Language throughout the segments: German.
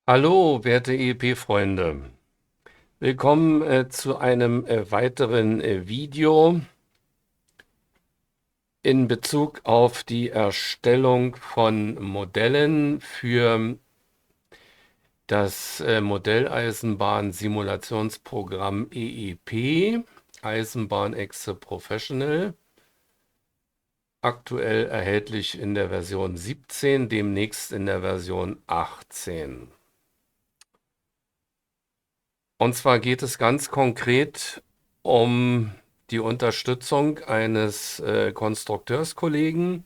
Hallo, werte EEP-Freunde. Willkommen zu einem weiteren Video in Bezug auf die Erstellung von Modellen für das Modelleisenbahn-Simulationsprogramm EEP, Eisenbahn-Exe Professional, aktuell erhältlich in der Version 17, demnächst in der Version 18. Und zwar geht es ganz konkret um die Unterstützung eines Konstrukteurskollegen,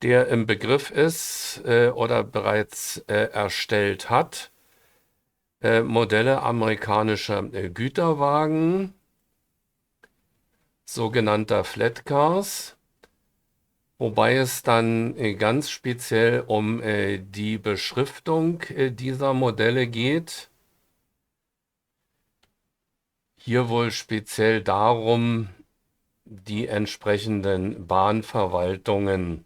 der im Begriff ist oder bereits erstellt hat, Modelle amerikanischer Güterwagen, sogenannter Flatcars, wobei es dann ganz speziell um die Beschriftung dieser Modelle geht. Hier wohl speziell darum, die entsprechenden Bahnverwaltungen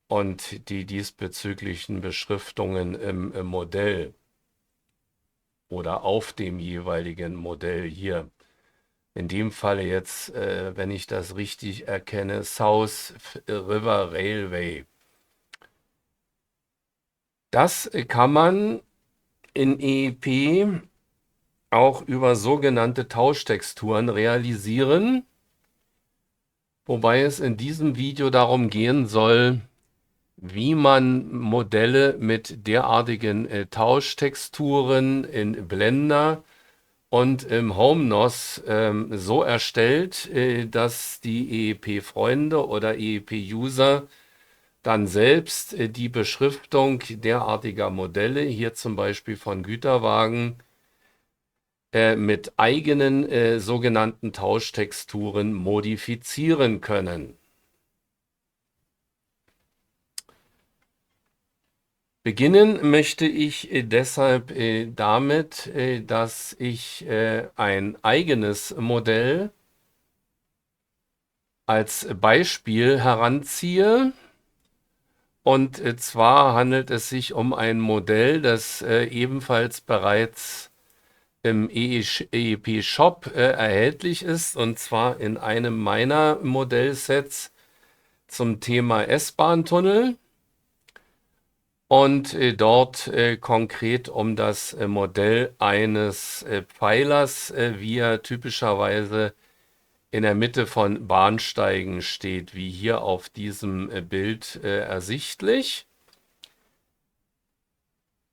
und die diesbezüglichen Beschriftungen im Modell oder auf dem jeweiligen Modell hier. In dem Falle jetzt, wenn ich das richtig erkenne, South River Railway. Das kann man in EEP auch über sogenannte Tauschtexturen realisieren, wobei es in diesem Video darum gehen soll, wie man Modelle mit derartigen Tauschtexturen in Blender und im HomeNOS so erstellt, dass die EEP-Freunde oder EEP-User dann selbst die Beschriftung derartiger Modelle, hier zum Beispiel von Güterwagen, mit eigenen sogenannten Tauschtexturen modifizieren können. Beginnen möchte ich deshalb damit, dass ich ein eigenes Modell als Beispiel heranziehe. Und zwar handelt es sich um ein Modell, das ebenfalls bereits im EEP-Shop erhältlich ist, und zwar in einem meiner Modellsets zum Thema S-Bahn-Tunnel. Und dort konkret um das Modell eines Pfeilers, wie er typischerweise in der Mitte von Bahnsteigen steht, wie hier auf diesem Bild ersichtlich.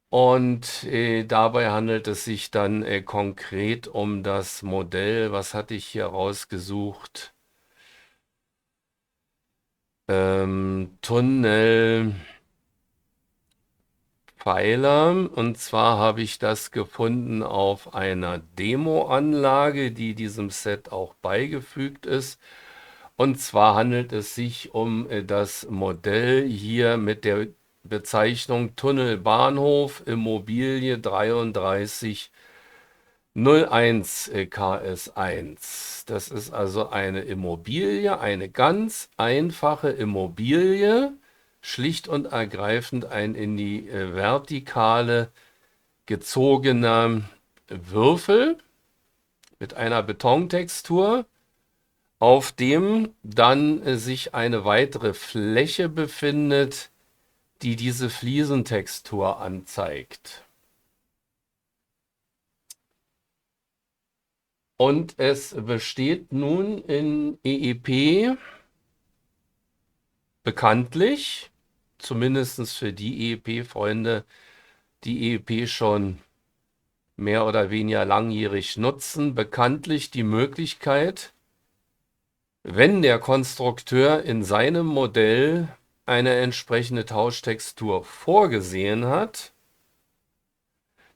Und dabei handelt es sich dann konkret um das Modell, was hatte ich hier rausgesucht? Tunnel. Pfeiler. Und zwar habe ich das gefunden auf einer Demo-Anlage, die diesem Set auch beigefügt ist. Und zwar handelt es sich um das Modell hier mit der Bezeichnung Tunnelbahnhof Immobilie 3301 KS1. Das ist also eine Immobilie, eine ganz einfache Immobilie, schlicht und ergreifend ein in die Vertikale gezogener Würfel mit einer Betontextur, auf dem dann sich eine weitere Fläche befindet, die diese Fliesentextur anzeigt. Und es besteht nun in EEP bekanntlich, zumindest für die EEP-Freunde, die EEP schon mehr oder weniger langjährig nutzen, bekanntlich die Möglichkeit, wenn der Konstrukteur in seinem Modell eine entsprechende Tauschtextur vorgesehen hat,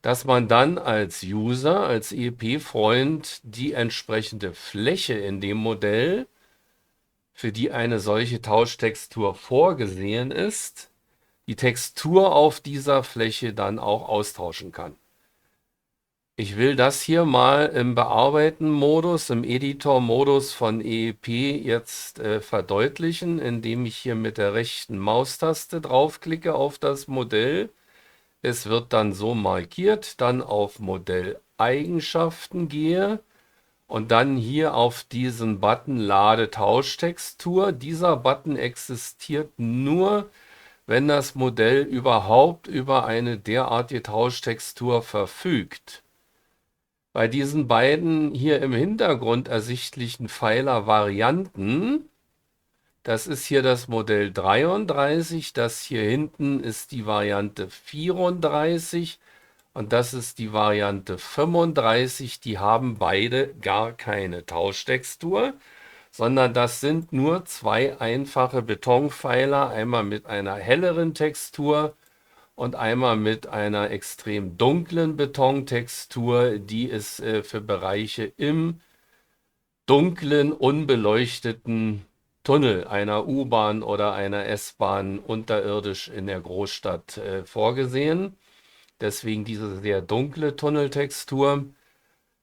dass man dann als User, als EEP-Freund die entsprechende Fläche in dem Modell, für die eine solche Tauschtextur vorgesehen ist, die Textur auf dieser Fläche dann auch austauschen kann. Ich will das hier mal im Bearbeiten-Modus, im Editor-Modus von EEP jetzt verdeutlichen, indem ich hier mit der rechten Maustaste draufklicke auf das Modell, Es wird dann so markiert, dann auf Modelleigenschaften gehe und dann hier auf diesen Button Lade Tauschtextur. Dieser Button existiert nur, wenn das Modell überhaupt über eine derartige Tauschtextur verfügt. Bei diesen beiden hier im Hintergrund ersichtlichen Pfeiler-Varianten, das ist hier das Modell 33, das hier hinten ist die Variante 34 und das ist die Variante 35. Die haben beide gar keine Tauschtextur, sondern das sind nur zwei einfache Betonpfeiler, einmal mit einer helleren Textur und einmal mit einer extrem dunklen Betontextur, die es für Bereiche im dunklen, unbeleuchteten Tunnel einer U-Bahn oder einer S-Bahn unterirdisch in der Großstadt vorgesehen. Deswegen diese sehr dunkle Tunneltextur.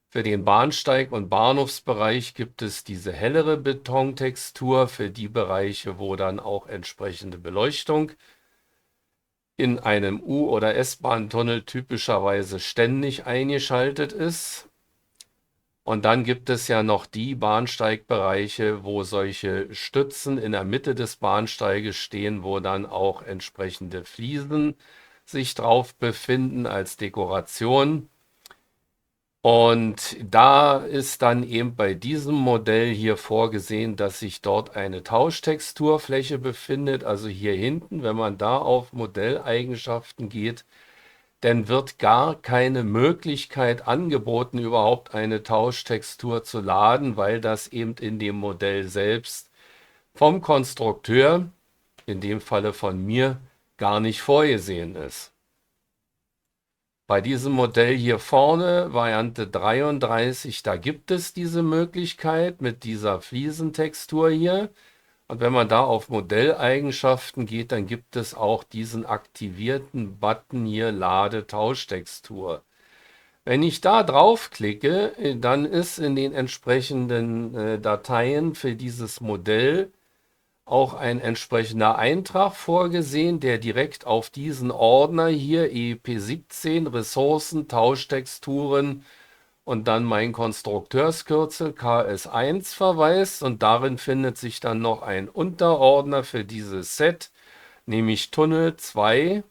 Für den Bahnsteig- und Bahnhofsbereich gibt es diese hellere Betontextur für die Bereiche, wo dann auch entsprechende Beleuchtung in einem U- oder S-Bahn-Tunnel typischerweise ständig eingeschaltet ist. Und dann gibt es ja noch die Bahnsteigbereiche, wo solche Stützen in der Mitte des Bahnsteiges stehen, wo dann auch entsprechende Fliesen sich drauf befinden als Dekoration. Und da ist dann eben bei diesem Modell hier vorgesehen, dass sich dort eine Tauschtexturfläche befindet. Also hier hinten, wenn man da auf Modelleigenschaften geht, dann wird gar keine Möglichkeit angeboten, überhaupt eine Tauschtextur zu laden, weil das eben in dem Modell selbst vom Konstrukteur, in dem Falle von mir, gar nicht vorgesehen ist. Bei diesem Modell hier vorne, Variante 33, da gibt es diese Möglichkeit mit dieser Fliesentextur hier. Und wenn man da auf Modelleigenschaften geht, dann gibt es auch diesen aktivierten Button hier Lade Tauschtextur. Wenn ich da draufklicke, dann ist in den entsprechenden Dateien für dieses Modell auch ein entsprechender Eintrag vorgesehen, der direkt auf diesen Ordner hier EEP17 Ressourcen, Tauschtexturen und dann mein Konstrukteurskürzel KS1 verweist und darin findet sich dann noch ein Unterordner für dieses Set, nämlich Tunnel 2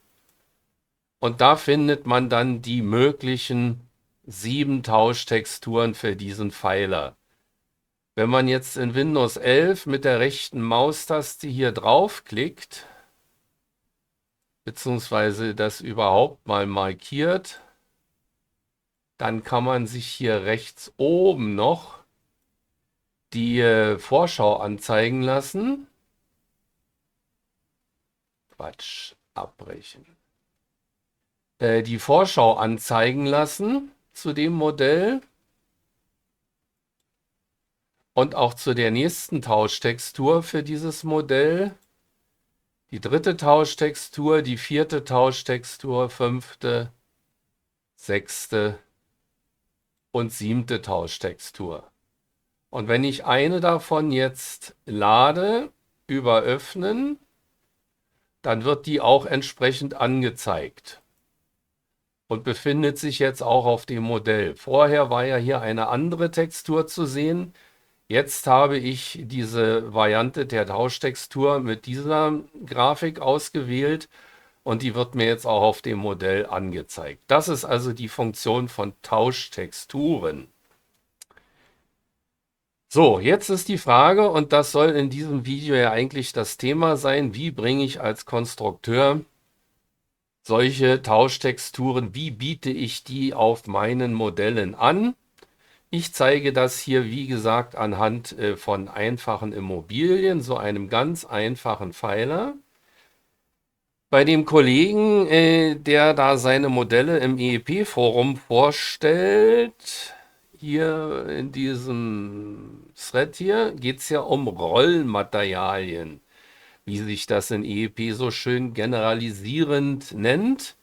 und da findet man dann die möglichen 7 Tauschtexturen für diesen Pfeiler. Wenn man jetzt in Windows 11 mit der rechten Maustaste hier draufklickt, beziehungsweise das überhaupt mal markiert, dann kann man sich hier rechts oben noch die Vorschau anzeigen lassen. Quatsch, abbrechen. Die Vorschau anzeigen lassen zu dem Modell und auch zu der nächsten Tauschtextur für dieses Modell. Die dritte Tauschtextur, die vierte Tauschtextur, fünfte, sechste und siebte Tauschtextur. Und wenn ich eine davon jetzt lade, über Öffnen, dann wird die auch entsprechend angezeigt und befindet sich jetzt auch auf dem Modell. Vorher war ja hier eine andere Textur zu sehen. Jetzt habe ich diese Variante der Tauschtextur mit dieser Grafik ausgewählt und die wird mir jetzt auch auf dem Modell angezeigt. Das ist also die Funktion von Tauschtexturen. So, jetzt ist die Frage, und das soll in diesem Video ja eigentlich das Thema sein, wie bringe ich als Konstrukteur solche Tauschtexturen, wie biete ich die auf meinen Modellen an? Ich zeige das hier, wie gesagt, anhand von einfachen Immobilien, so einem ganz einfachen Pfeiler. Bei dem Kollegen, der da seine Modelle im EEP-Forum vorstellt, hier in diesem Thread hier, geht es ja um Rollmaterialien, wie sich das in EEP so schön generalisierend nennt.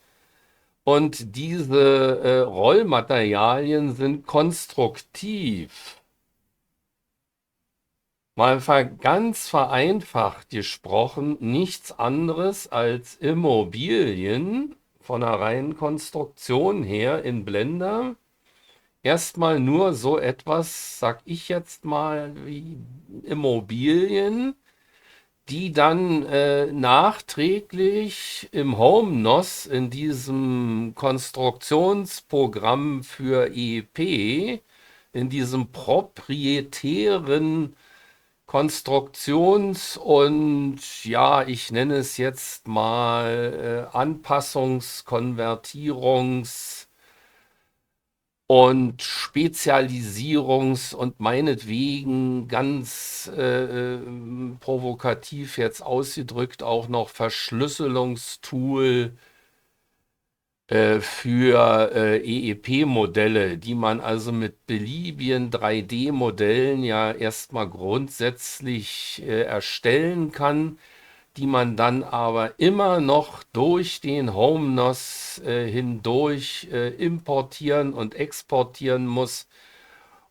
Und diese Rollmaterialien sind konstruktiv. Mal ganz vereinfacht gesprochen, nichts anderes als Immobilien, von der reinen Konstruktion her in Blender erstmal nur so etwas, sag ich jetzt mal, wie Immobilien, die dann nachträglich im HomeNOS in diesem Konstruktionsprogramm für EEP, in diesem proprietären und ja, ich nenne es jetzt mal und und meinetwegen ganz provokativ jetzt ausgedrückt auch noch Verschlüsselungstool für EEP-Modelle, die man also mit beliebigen 3D-Modellen ja erstmal grundsätzlich erstellen kann, die man dann aber immer noch durch den HomeNOS hindurch importieren und exportieren muss,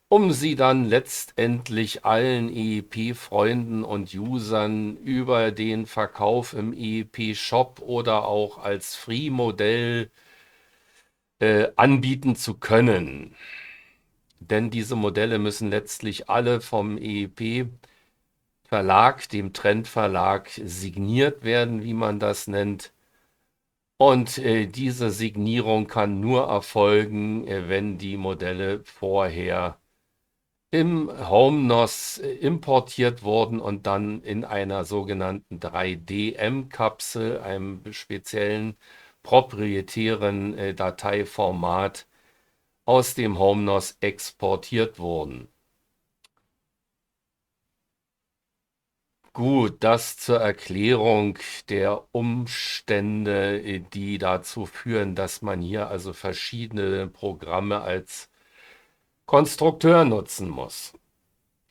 um sie dann letztendlich allen EEP-Freunden und Usern über den Verkauf im EEP-Shop oder auch als Free-Modell anbieten zu können. Denn diese Modelle müssen letztlich alle vom EEP-Verlag, dem Trend-Verlag, signiert werden, wie man das nennt. Und diese Signierung kann nur erfolgen, wenn die Modelle vorher im HomeNOS importiert wurden und dann in einer sogenannten 3DM-Kapsel, einem speziellen proprietären Dateiformat, aus dem HomeNOS exportiert wurden. Gut, das zur Erklärung der Umstände, die dazu führen, dass man hier also verschiedene Programme als Konstrukteur nutzen muss.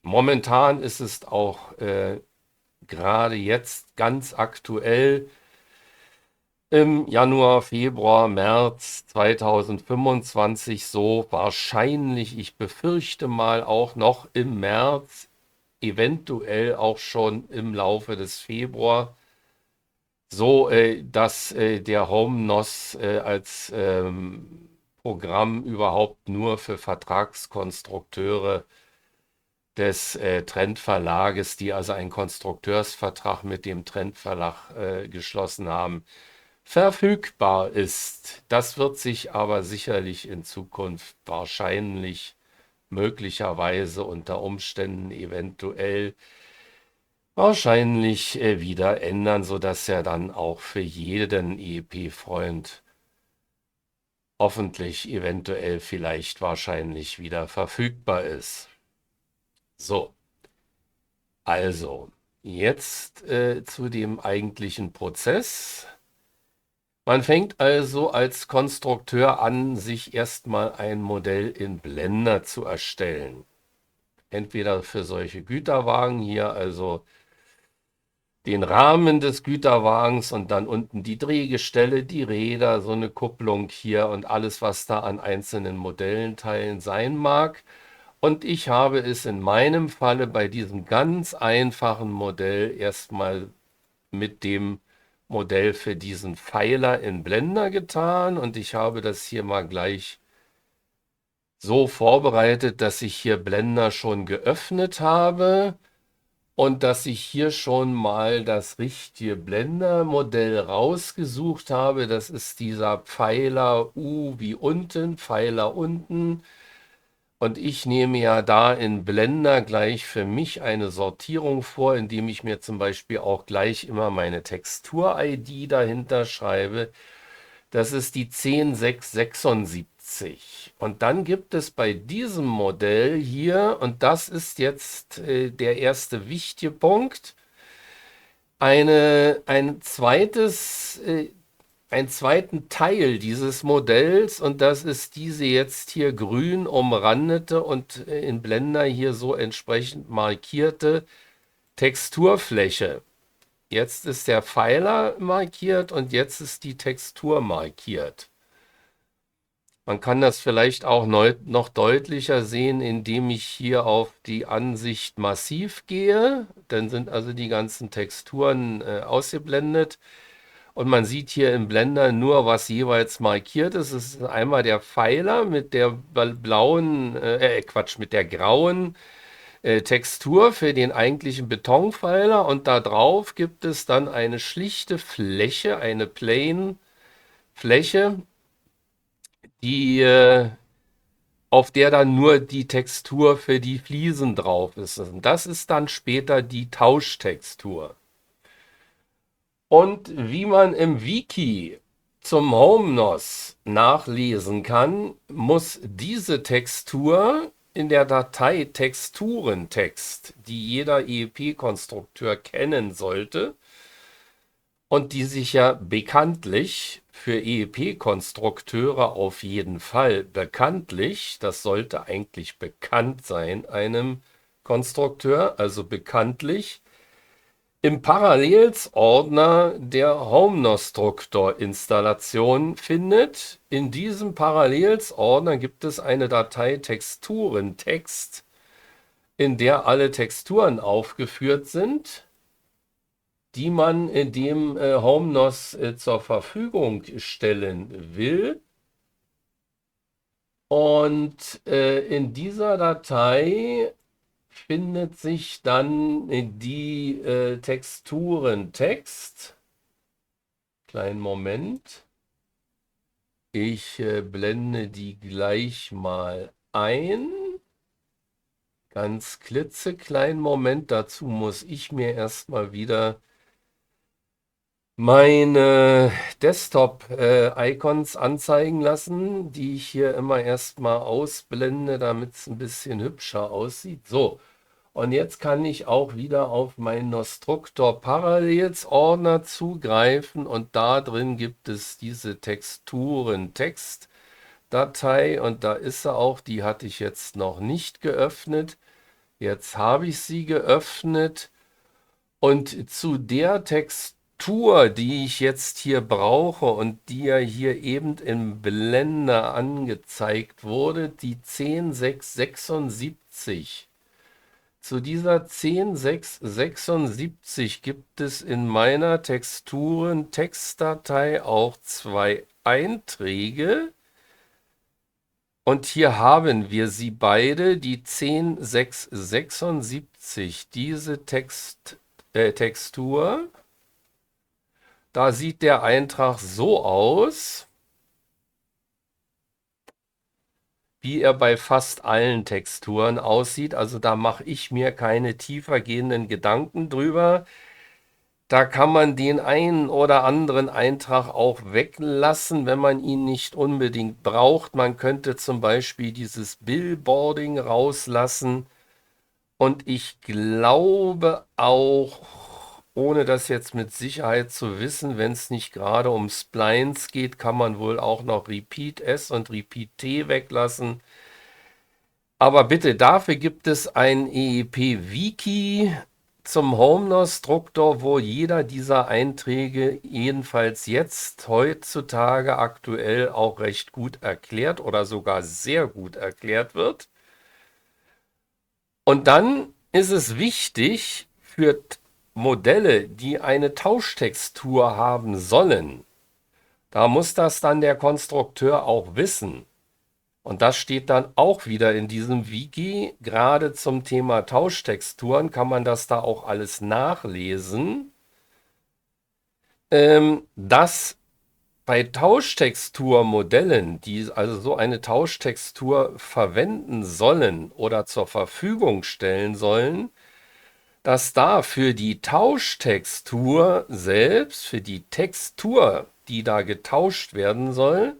Momentan ist es auch gerade jetzt ganz aktuell im Januar, Februar, März 2025 so, wahrscheinlich, ich befürchte mal auch noch im März, eventuell auch schon im Laufe des Februar, so dass der HomeNOS als Programm überhaupt nur für Vertragskonstrukteure des Trend-Verlages, die also einen Konstrukteursvertrag mit dem Trend-Verlag geschlossen haben, verfügbar ist. Das wird sich aber sicherlich in Zukunft wahrscheinlich, möglicherweise unter Umständen eventuell wahrscheinlich wieder ändern, sodass er dann auch für jeden EEP-Freund hoffentlich eventuell vielleicht wahrscheinlich wieder verfügbar ist. So, also jetzt zu dem eigentlichen Prozess. Man fängt also als Konstrukteur an, sich erstmal ein Modell in Blender zu erstellen. Entweder für solche Güterwagen hier, also den Rahmen des Güterwagens und dann unten die Drehgestelle, die Räder, so eine Kupplung hier und alles, was da an einzelnen Modellenteilen sein mag. Und ich habe es in meinem Falle bei diesem ganz einfachen Modell erstmal mit dem Modell für diesen Pfeiler in Blender getan und ich habe das hier mal gleich so vorbereitet, dass ich hier Blender schon geöffnet habe und dass ich hier schon mal das richtige Blender-Modell rausgesucht habe. Das ist dieser Pfeiler U wie unten, Pfeiler unten. Und ich nehme ja da in Blender gleich für mich eine Sortierung vor, indem ich mir zum Beispiel auch gleich immer meine Textur-ID dahinter schreibe. Das ist die 10676. Und dann gibt es bei diesem Modell hier, und das ist jetzt der erste wichtige Punkt, einen zweiten Teil dieses Modells und das ist diese jetzt hier grün umrandete und in Blender hier so entsprechend markierte Texturfläche. Jetzt ist der Pfeiler markiert und jetzt ist die Textur markiert. Man kann das vielleicht auch noch deutlicher sehen, indem ich hier auf die Ansicht Massiv gehe. Dann sind also die ganzen Texturen ausgeblendet. Und man sieht hier im Blender nur, was jeweils markiert ist. Es ist einmal der Pfeiler mit der blauen, Quatsch, mit der grauen Textur für den eigentlichen Betonpfeiler. Und da drauf gibt es dann eine schlichte Fläche, eine Plane Fläche, die, auf der dann nur die Textur für die Fliesen drauf ist. Und das ist dann später die Tauschtextur. Und wie man im Wiki zum HomeNOS nachlesen kann, muss diese Textur in der Datei Texturentext, die jeder EEP-Konstrukteur kennen sollte und die sich ja bekanntlich für EEP-Konstrukteure auf jeden Fall bekanntlich, das sollte eigentlich bekannt sein, einem Konstrukteur, also bekanntlich, im Parallelsordner der HomeNostructor-Installation findet. In diesem Parallelsordner gibt es eine Datei Texturentext, in der alle Texturen aufgeführt sind, die man dem HomeNOS zur Verfügung stellen will. Und in dieser Datei findet sich dann die Texturentext. Kleinen Moment. Ich blende die gleich mal ein. Ganz klitzekleinen Moment. Dazu muss ich mir erstmal wieder meine Desktop-Icons anzeigen lassen, die ich hier immer erstmal ausblende, damit es ein bisschen hübscher aussieht. So, und jetzt kann ich auch wieder auf meinen Nostructor Parallels Ordner zugreifen und da drin gibt es diese Texturen-Text-Datei und da ist sie auch, die hatte ich jetzt noch nicht geöffnet. Jetzt habe ich sie geöffnet und zu der Textur, die ich jetzt hier brauche und die ja hier eben im Blender angezeigt wurde, die 10676. Zu dieser 10676 gibt es in meiner Texturen-Textdatei auch zwei Einträge. Und hier haben wir sie beide, die 10676, diese Textur. Da sieht der Eintrag so aus, wie er bei fast allen Texturen aussieht. Also da mache ich mir keine tiefergehenden Gedanken drüber. Da kann man den einen oder anderen Eintrag auch weglassen, wenn man ihn nicht unbedingt braucht. Man könnte zum Beispiel dieses Billboarding rauslassen. Und ich glaube auch, ohne das jetzt mit Sicherheit zu wissen, wenn es nicht gerade um Splines geht, kann man wohl auch noch Repeat S und Repeat T weglassen. Aber bitte, dafür gibt es ein EEP-Wiki zum HomeNOS-Struktor, wo jeder dieser Einträge jedenfalls jetzt heutzutage aktuell auch recht gut erklärt oder sogar sehr gut erklärt wird. Und dann ist es wichtig für Modelle, die eine Tauschtextur haben sollen, da muss das dann der Konstrukteur auch wissen. Und das steht dann auch wieder in diesem Wiki. Gerade zum Thema Tauschtexturen kann man das da auch alles nachlesen, dass bei Tauschtexturmodellen, die also so eine Tauschtextur verwenden sollen oder zur Verfügung stellen sollen, dass da für die Tauschtextur selbst, für die Textur, die da getauscht werden soll,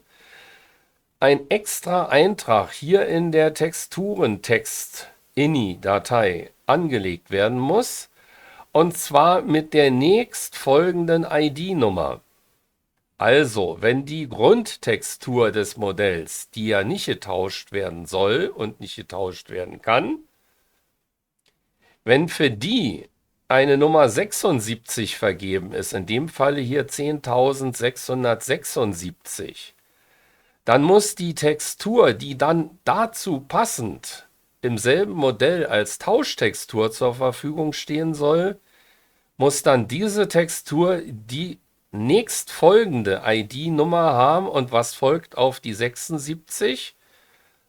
ein extra Eintrag hier in der Texturentext-INI-Datei angelegt werden muss, und zwar mit der nächstfolgenden ID-Nummer. Also, wenn die Grundtextur des Modells, die ja nicht getauscht werden soll und nicht getauscht werden kann, wenn für die eine Nummer 76 vergeben ist, in dem Falle hier 10.676, dann muss die Textur, die dann dazu passend im selben Modell als Tauschtextur zur Verfügung stehen soll, muss dann diese Textur, die nächstfolgende ID-Nummer haben. Und was folgt auf die 76?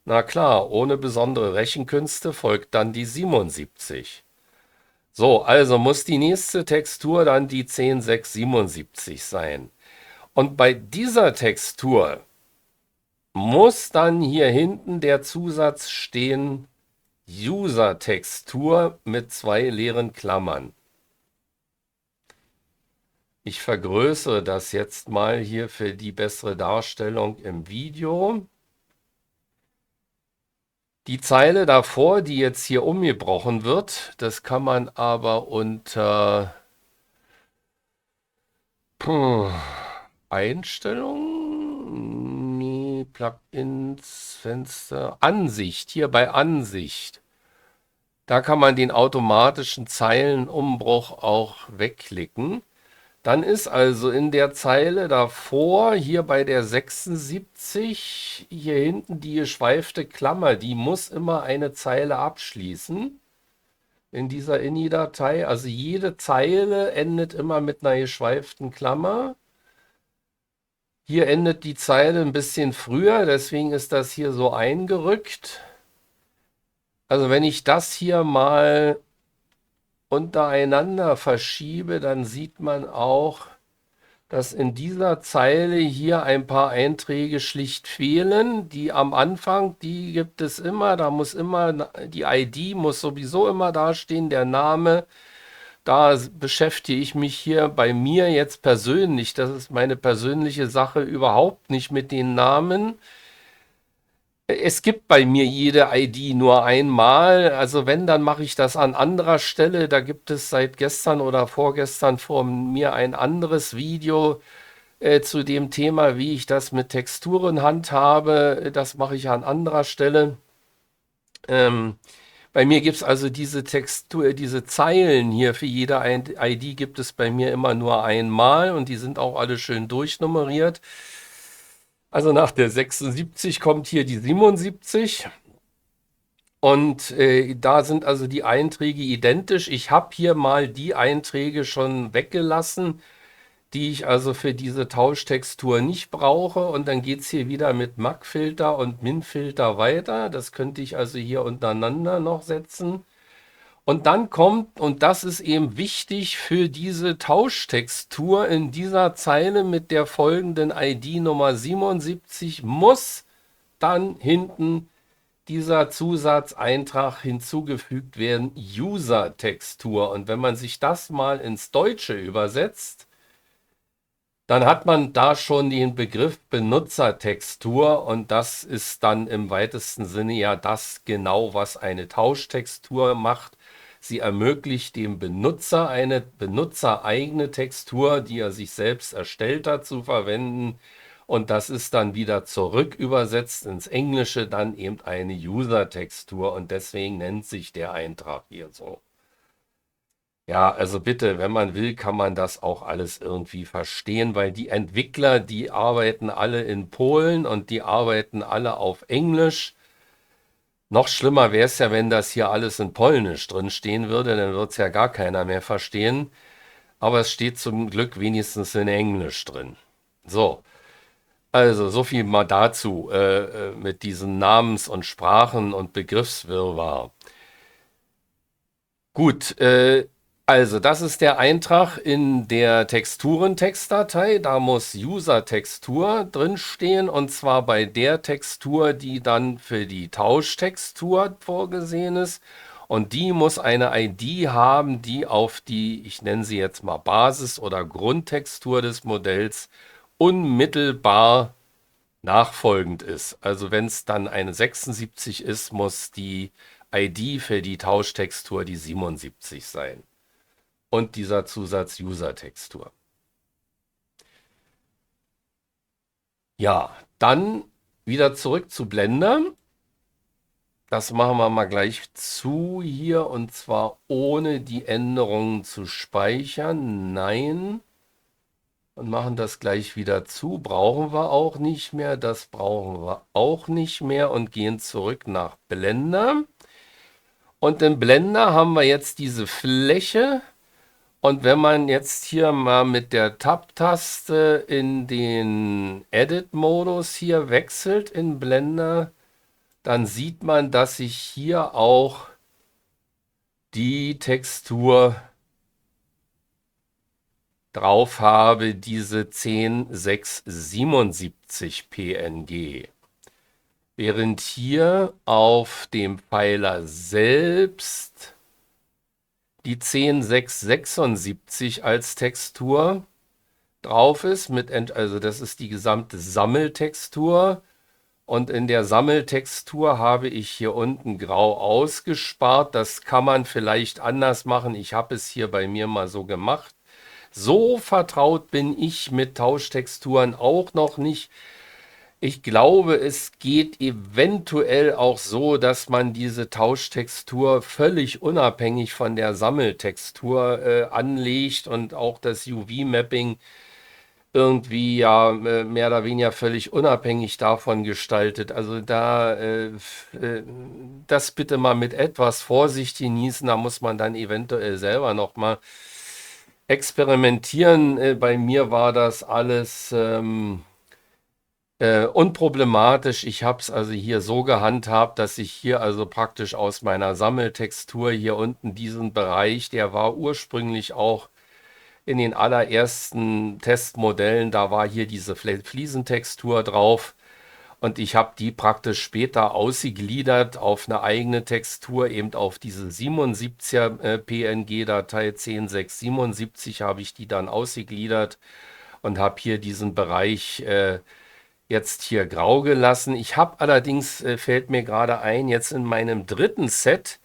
Na klar, ohne besondere Rechenkünste folgt dann die 77. So, also muss die nächste Textur dann die 10677 sein. Und bei dieser Textur muss dann hier hinten der Zusatz stehen, User-Textur mit 2 leeren Klammern. Ich vergrößere das jetzt mal hier für die bessere Darstellung im Video. Die Zeile davor, die jetzt hier umgebrochen wird, das kann man aber unter Einstellungen, nee, Plugins, Fenster, Ansicht, hier bei Ansicht. Da kann man den automatischen Zeilenumbruch auch wegklicken. Dann ist also in der Zeile davor, hier bei der 76, hier hinten die geschweifte Klammer, die muss immer eine Zeile abschließen in dieser INI-Datei. Also jede Zeile endet immer mit einer geschweiften Klammer. Hier endet die Zeile ein bisschen früher, deswegen ist das hier so eingerückt. Also wenn ich das hier mal untereinander verschiebe, dann sieht man auch, dass in dieser Zeile hier ein paar Einträge schlicht fehlen. Die am Anfang, die gibt es immer, da muss immer, die ID muss sowieso immer dastehen, der Name. Da beschäftige ich mich hier bei mir jetzt persönlich, das ist meine persönliche Sache, überhaupt nicht mit den Namen. Es gibt bei mir jede ID nur einmal. Also wenn, dann mache ich das an anderer Stelle. Da gibt es seit gestern oder vorgestern von mir ein anderes Video zu dem Thema, wie ich das mit Texturen handhabe. Das mache ich an anderer Stelle. Bei mir gibt es also diese Textur, diese Zeilen hier für jede ID gibt es bei mir immer nur einmal und die sind auch alle schön durchnummeriert. Also nach der 76 kommt hier die 77 und da sind also die Einträge identisch. Ich habe hier mal die Einträge schon weggelassen, die ich also für diese Tauschtextur nicht brauche. Und dann geht es hier wieder mit MAC-Filter und MIN-Filter weiter. Das könnte ich also hier untereinander noch setzen. Und dann kommt, und das ist eben wichtig für diese Tauschtextur in dieser Zeile mit der folgenden ID Nummer 77, muss dann hinten dieser Zusatzeintrag hinzugefügt werden, User-Textur. Und wenn man sich das mal ins Deutsche übersetzt, dann hat man da schon den Begriff Benutzertextur und das ist dann im weitesten Sinne ja das genau, was eine Tauschtextur macht. Sie ermöglicht dem Benutzer eine benutzereigene Textur, die er sich selbst erstellt hat, zu verwenden. Und das ist dann wieder zurück übersetzt ins Englische dann eben eine User-Textur und deswegen nennt sich der Eintrag hier so. Ja, also bitte, wenn man will, kann man das auch alles irgendwie verstehen, weil die Entwickler, die arbeiten alle in Polen und die arbeiten alle auf Englisch. Noch schlimmer wäre es ja, wenn das hier alles in Polnisch drin stehen würde, dann wird es ja gar keiner mehr verstehen. Aber es steht zum Glück wenigstens in Englisch drin. So, also so viel mal dazu mit diesen Namens- und Sprachen- und Begriffswirrwarr. Gut, also das ist der Eintrag in der Texturentextdatei. Da muss User-Textur drinstehen und zwar bei der Textur, die dann für die Tauschtextur vorgesehen ist. Und die muss eine ID haben, die auf die, ich nenne sie jetzt mal Basis- oder Grundtextur des Modells unmittelbar nachfolgend ist. Also wenn es dann eine 76 ist, muss die ID für die Tauschtextur die 77 sein. Und dieser Zusatz User-Textur. Ja, dann wieder zurück zu Blender. Das machen wir mal gleich zu hier und zwar ohne die Änderungen zu speichern. Nein. Und machen das gleich wieder zu. Brauchen wir auch nicht mehr. Das brauchen wir auch nicht mehr und gehen zurück nach Blender. Und in Blender haben wir jetzt diese Fläche Und wenn man jetzt hier mal mit der Tab-Taste in den Edit-Modus hier wechselt in Blender, dann sieht man, dass ich hier auch die Textur drauf habe, diese 10677 PNG. Während hier auf dem Pfeiler selbst die 10676 als Textur drauf ist, also das ist die gesamte Sammeltextur. Und in der Sammeltextur habe ich hier unten grau ausgespart. Das kann man vielleicht anders machen. Ich habe es hier bei mir mal so gemacht. So vertraut bin ich mit Tauschtexturen auch noch nicht. Ich glaube, es geht eventuell auch so, dass man diese Tauschtextur völlig unabhängig von der Sammeltextur anlegt und auch das UV-Mapping irgendwie ja mehr oder weniger völlig unabhängig davon gestaltet. Also das bitte mal mit etwas Vorsicht genießen. Da muss man dann eventuell selber noch mal experimentieren. Bei mir war das alles unproblematisch. Ich habe es also hier so gehandhabt, dass ich hier also praktisch aus meiner Sammeltextur hier unten diesen Bereich, der war ursprünglich auch in den allerersten Testmodellen, da war hier diese Fliesentextur drauf und ich habe die praktisch später ausgegliedert auf eine eigene Textur, eben auf diese 77er PNG-Datei 10677 habe ich die dann ausgegliedert und habe hier diesen Bereich jetzt hier grau gelassen. Ich habe allerdings, fällt mir gerade ein, jetzt in meinem dritten Set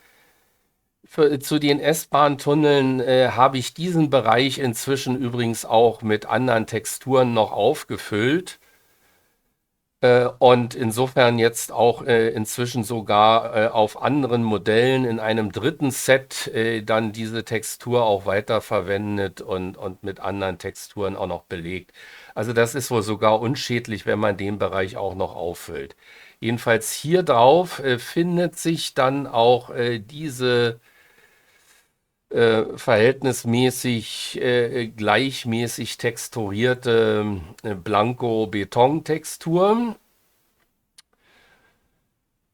zu den S-Bahn-Tunneln habe ich diesen Bereich inzwischen übrigens auch mit anderen Texturen noch aufgefüllt und insofern jetzt auch inzwischen sogar auf anderen Modellen in einem dritten Set dann diese Textur auch weiterverwendet und mit anderen Texturen auch noch belegt. Also das ist wohl sogar unschädlich, wenn man den Bereich auch noch auffüllt. Jedenfalls hier drauf findet sich dann auch diese verhältnismäßig gleichmäßig texturierte Blanko-Beton-Textur.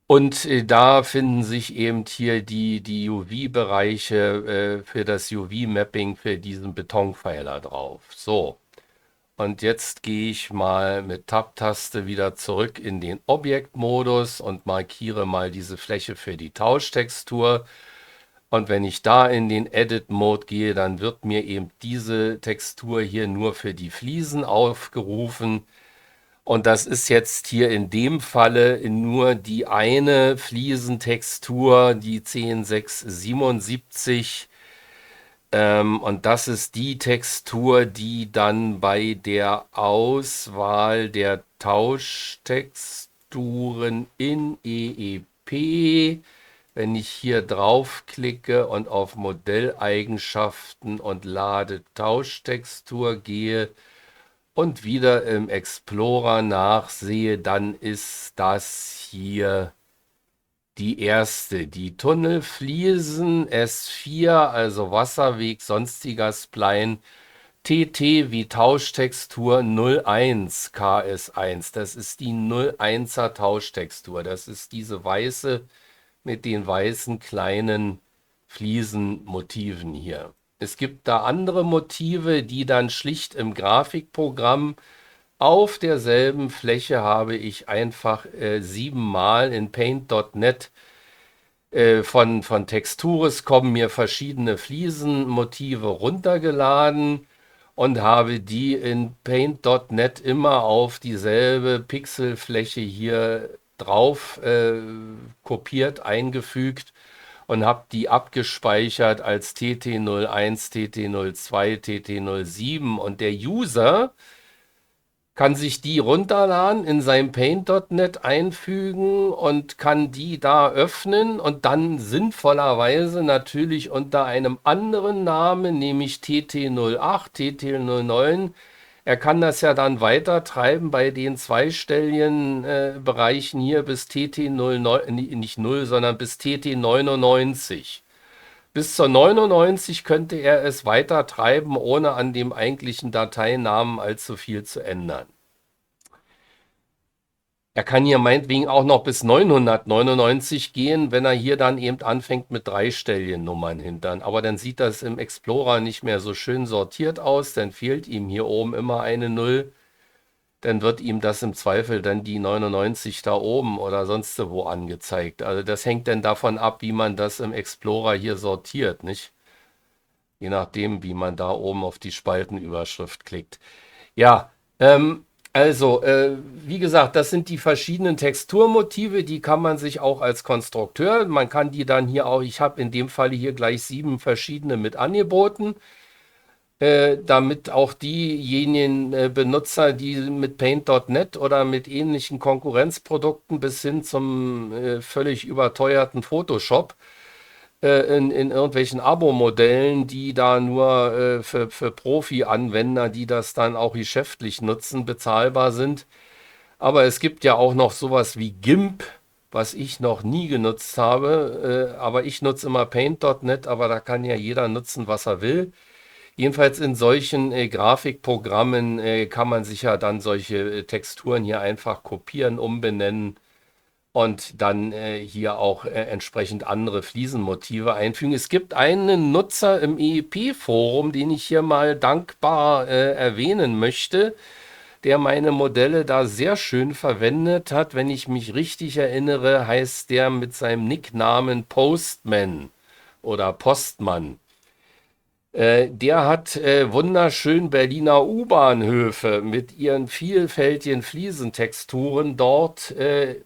Und da finden sich eben hier die UV-Bereiche für das UV-Mapping für diesen Betonpfeiler drauf. So, und jetzt gehe ich mal mit Tab-Taste wieder zurück in den Objektmodus und markiere mal diese Fläche für die Tauschtextur. Und wenn ich da in den Edit-Mode gehe, dann wird mir eben diese Textur hier nur für die Fliesen aufgerufen. Und das ist jetzt hier in dem Falle nur die eine Fliesentextur, die 10677. Und das ist die Textur, die dann bei der Auswahl der Tauschtexturen in EEP, wenn ich hier draufklicke und auf Modelleigenschaften und lade Tauschtextur gehe und wieder im Explorer nachsehe, dann ist das hier die erste. Die Tunnelfliesen S4, also Wasserweg, sonstiger Spline, TT wie Tauschtextur 01 KS1. Das ist die 01er Tauschtextur. Das ist diese weiße mit den weißen kleinen Fliesenmotiven hier. Es gibt da andere Motive, die dann schlicht im Grafikprogramm auf derselben Fläche habe ich einfach 7-mal in Paint.net von Texturis kommen mir verschiedene Fliesenmotive runtergeladen und habe die in Paint.net immer auf dieselbe Pixelfläche hier drauf kopiert, eingefügt und habe die abgespeichert als TT01, TT02, TT07 und der User kann sich die runterladen, in sein Paint.net einfügen und kann die da öffnen und dann sinnvollerweise natürlich unter einem anderen Namen, nämlich TT08, TT09. Er kann das ja dann weiter treiben bei den zweistelligen Bereichen hier bis TT09, nicht 0, sondern bis TT99. Bis zur 99 könnte er es weiter treiben, ohne an dem eigentlichen Dateinamen allzu viel zu ändern. Er kann hier meinetwegen auch noch bis 999 gehen, wenn er hier dann eben anfängt mit Dreistellennummern hintern. Aber dann sieht das im Explorer nicht mehr so schön sortiert aus, dann fehlt ihm hier oben immer eine 0. Dann wird ihm das im Zweifel dann die 99 da oben oder sonst wo angezeigt. Also das hängt dann davon ab, wie man das im Explorer hier sortiert, nicht? Je nachdem, wie man da oben auf die Spaltenüberschrift klickt. Ja, wie gesagt, das sind die verschiedenen Texturmotive, die kann man sich auch als Konstrukteur, man kann die dann hier auch, ich habe in dem Fall hier gleich 7 verschiedene mit angeboten, damit auch diejenigen Benutzer, die mit Paint.net oder mit ähnlichen Konkurrenzprodukten bis hin zum völlig überteuerten Photoshop in irgendwelchen Abo-Modellen, die da nur für Profi-Anwender, die das dann auch geschäftlich nutzen, bezahlbar sind. Aber es gibt ja auch noch sowas wie GIMP, was ich noch nie genutzt habe. Aber ich nutze immer Paint.net, aber da kann ja jeder nutzen, was er will. Jedenfalls in solchen Grafikprogrammen kann man sich ja dann solche Texturen hier einfach kopieren, umbenennen und dann hier auch entsprechend andere Fliesenmotive einfügen. Es gibt einen Nutzer im EEP-Forum, den ich hier mal dankbar erwähnen möchte, der meine Modelle da sehr schön verwendet hat. Wenn ich mich richtig erinnere, heißt der mit seinem Nicknamen Postman oder Postmann. Der hat wunderschön Berliner U-Bahnhöfe mit ihren vielfältigen Fliesentexturen dort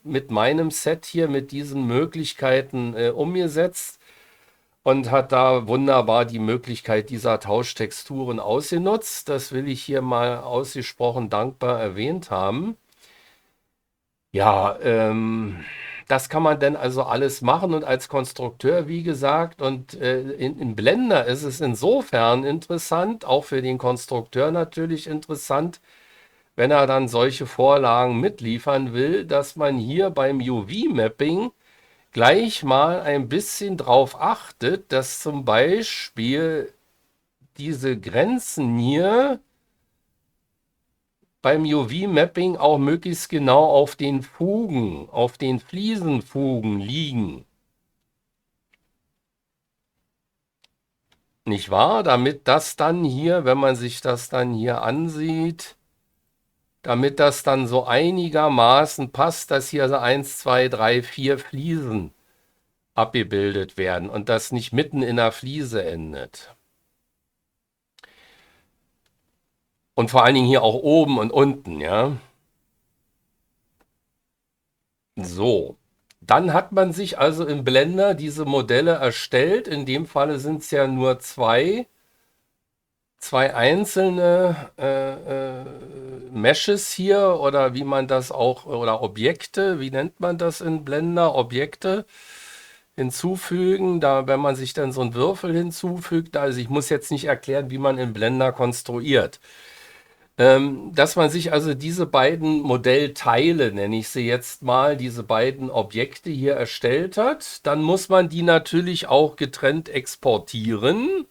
mit meinem Set hier mit diesen Möglichkeiten umgesetzt und hat da wunderbar die Möglichkeit dieser Tauschtexturen ausgenutzt. Das will ich hier mal ausgesprochen dankbar erwähnt haben. Ja, das kann man denn also alles machen und als Konstrukteur, wie gesagt, und in Blender ist es insofern interessant, auch für den Konstrukteur natürlich interessant, wenn er dann solche Vorlagen mitliefern will, dass man hier beim UV-Mapping gleich mal ein bisschen drauf achtet, dass zum Beispiel diese Grenzen hier beim UV-Mapping auch möglichst genau auf den Fugen, auf den Fliesenfugen liegen. Nicht wahr? Damit das dann hier, wenn man sich das dann hier ansieht, damit das dann so einigermaßen passt, dass hier so 1, 2, 3, 4 Fliesen abgebildet werden und das nicht mitten in der Fliese endet. Und vor allen Dingen hier auch oben und unten, ja. So, dann hat man sich also im Blender diese Modelle erstellt. In dem Falle sind es ja nur zwei einzelne Meshes hier oder wie man das auch, oder Objekte, wie nennt man das in Blender? Objekte hinzufügen, da wenn man sich dann so einen Würfel hinzufügt, also ich muss jetzt nicht erklären, wie man in Blender konstruiert. Dass man sich also diese beiden Modellteile, nenne ich sie jetzt mal, diese beiden Objekte hier erstellt hat, dann muss man die natürlich auch getrennt exportieren.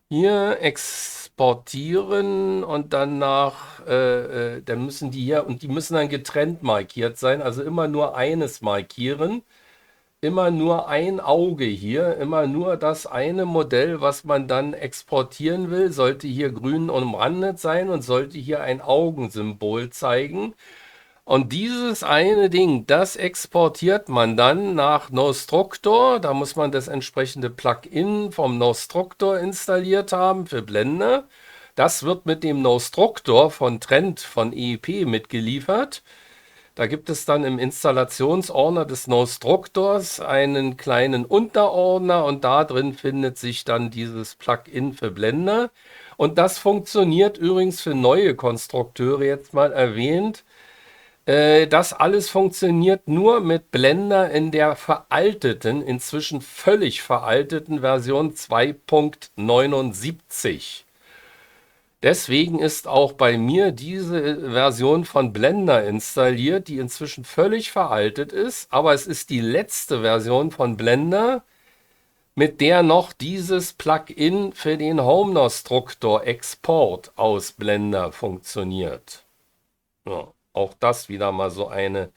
Hier exportieren und danach, dann müssen die hier, und die müssen dann getrennt markiert sein, also immer nur eines markieren. Immer nur ein Auge hier, immer nur das eine Modell, was man dann exportieren will, sollte hier grün umrandet sein und sollte hier ein Augensymbol zeigen. Und dieses eine Ding, das exportiert man dann nach Nostructor. Da muss man das entsprechende Plugin vom Nostructor installiert haben für Blender. Das wird mit dem Nostructor von Trend von EEP mitgeliefert. Da gibt es dann im Installationsordner des Nostructors einen kleinen Unterordner und da drin findet sich dann dieses Plugin für Blender. Und das funktioniert übrigens für neue Konstrukteure jetzt mal erwähnt. Das alles funktioniert nur mit Blender in der veralteten, inzwischen völlig veralteten Version 2.79. Deswegen ist auch bei mir diese Version von Blender installiert, die inzwischen völlig veraltet ist, aber es ist die letzte Version von Blender, mit der noch dieses Plugin für den Home-Nostruktor Export aus Blender funktioniert. Ja, auch das wieder mal so eine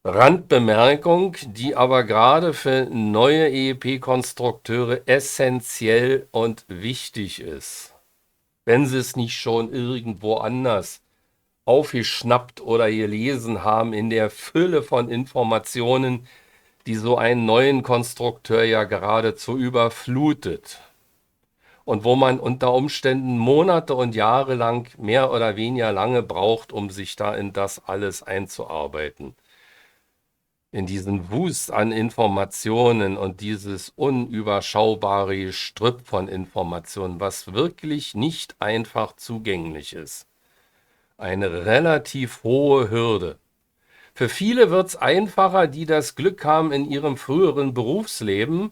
Randbemerkung, die aber gerade für neue EEP-Konstrukteure essentiell und wichtig ist. Wenn sie es nicht schon irgendwo anders aufgeschnappt oder gelesen haben in der Fülle von Informationen, die so einen neuen Konstrukteur ja geradezu überflutet. Und wo man unter Umständen Monate und Jahre lang mehr oder weniger lange braucht, um sich da in das alles einzuarbeiten. In diesen Wust an Informationen und dieses unüberschaubare Gestrüpp von Informationen, was wirklich nicht einfach zugänglich ist. Eine relativ hohe Hürde. Für viele wird es einfacher, die das Glück haben, in ihrem früheren Berufsleben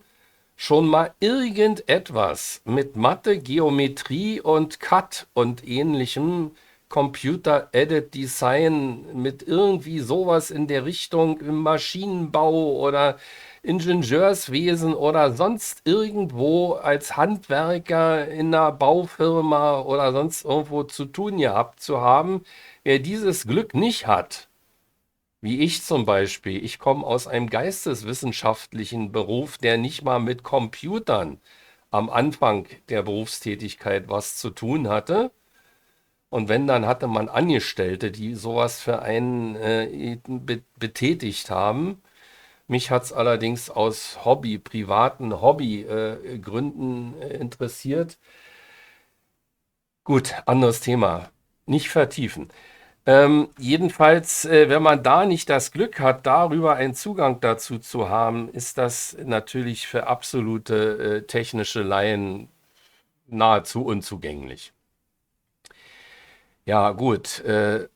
schon mal irgendetwas mit Mathe, Geometrie und CAD und ähnlichem Computer Aided Design mit irgendwie sowas in der Richtung im Maschinenbau oder Ingenieurswesen oder sonst irgendwo als Handwerker in einer Baufirma oder sonst irgendwo zu tun gehabt zu haben. Wer dieses Glück nicht hat, wie ich zum Beispiel, ich komme aus einem geisteswissenschaftlichen Beruf, der nicht mal mit Computern am Anfang der Berufstätigkeit was zu tun hatte. Und wenn, dann hatte man Angestellte, die sowas für einen betätigt haben. Mich hat es allerdings aus privaten Hobbygründen interessiert. Gut, anderes Thema. Nicht vertiefen. Jedenfalls, wenn man da nicht das Glück hat, darüber einen Zugang dazu zu haben, ist das natürlich für absolute technische Laien nahezu unzugänglich. Ja, gut,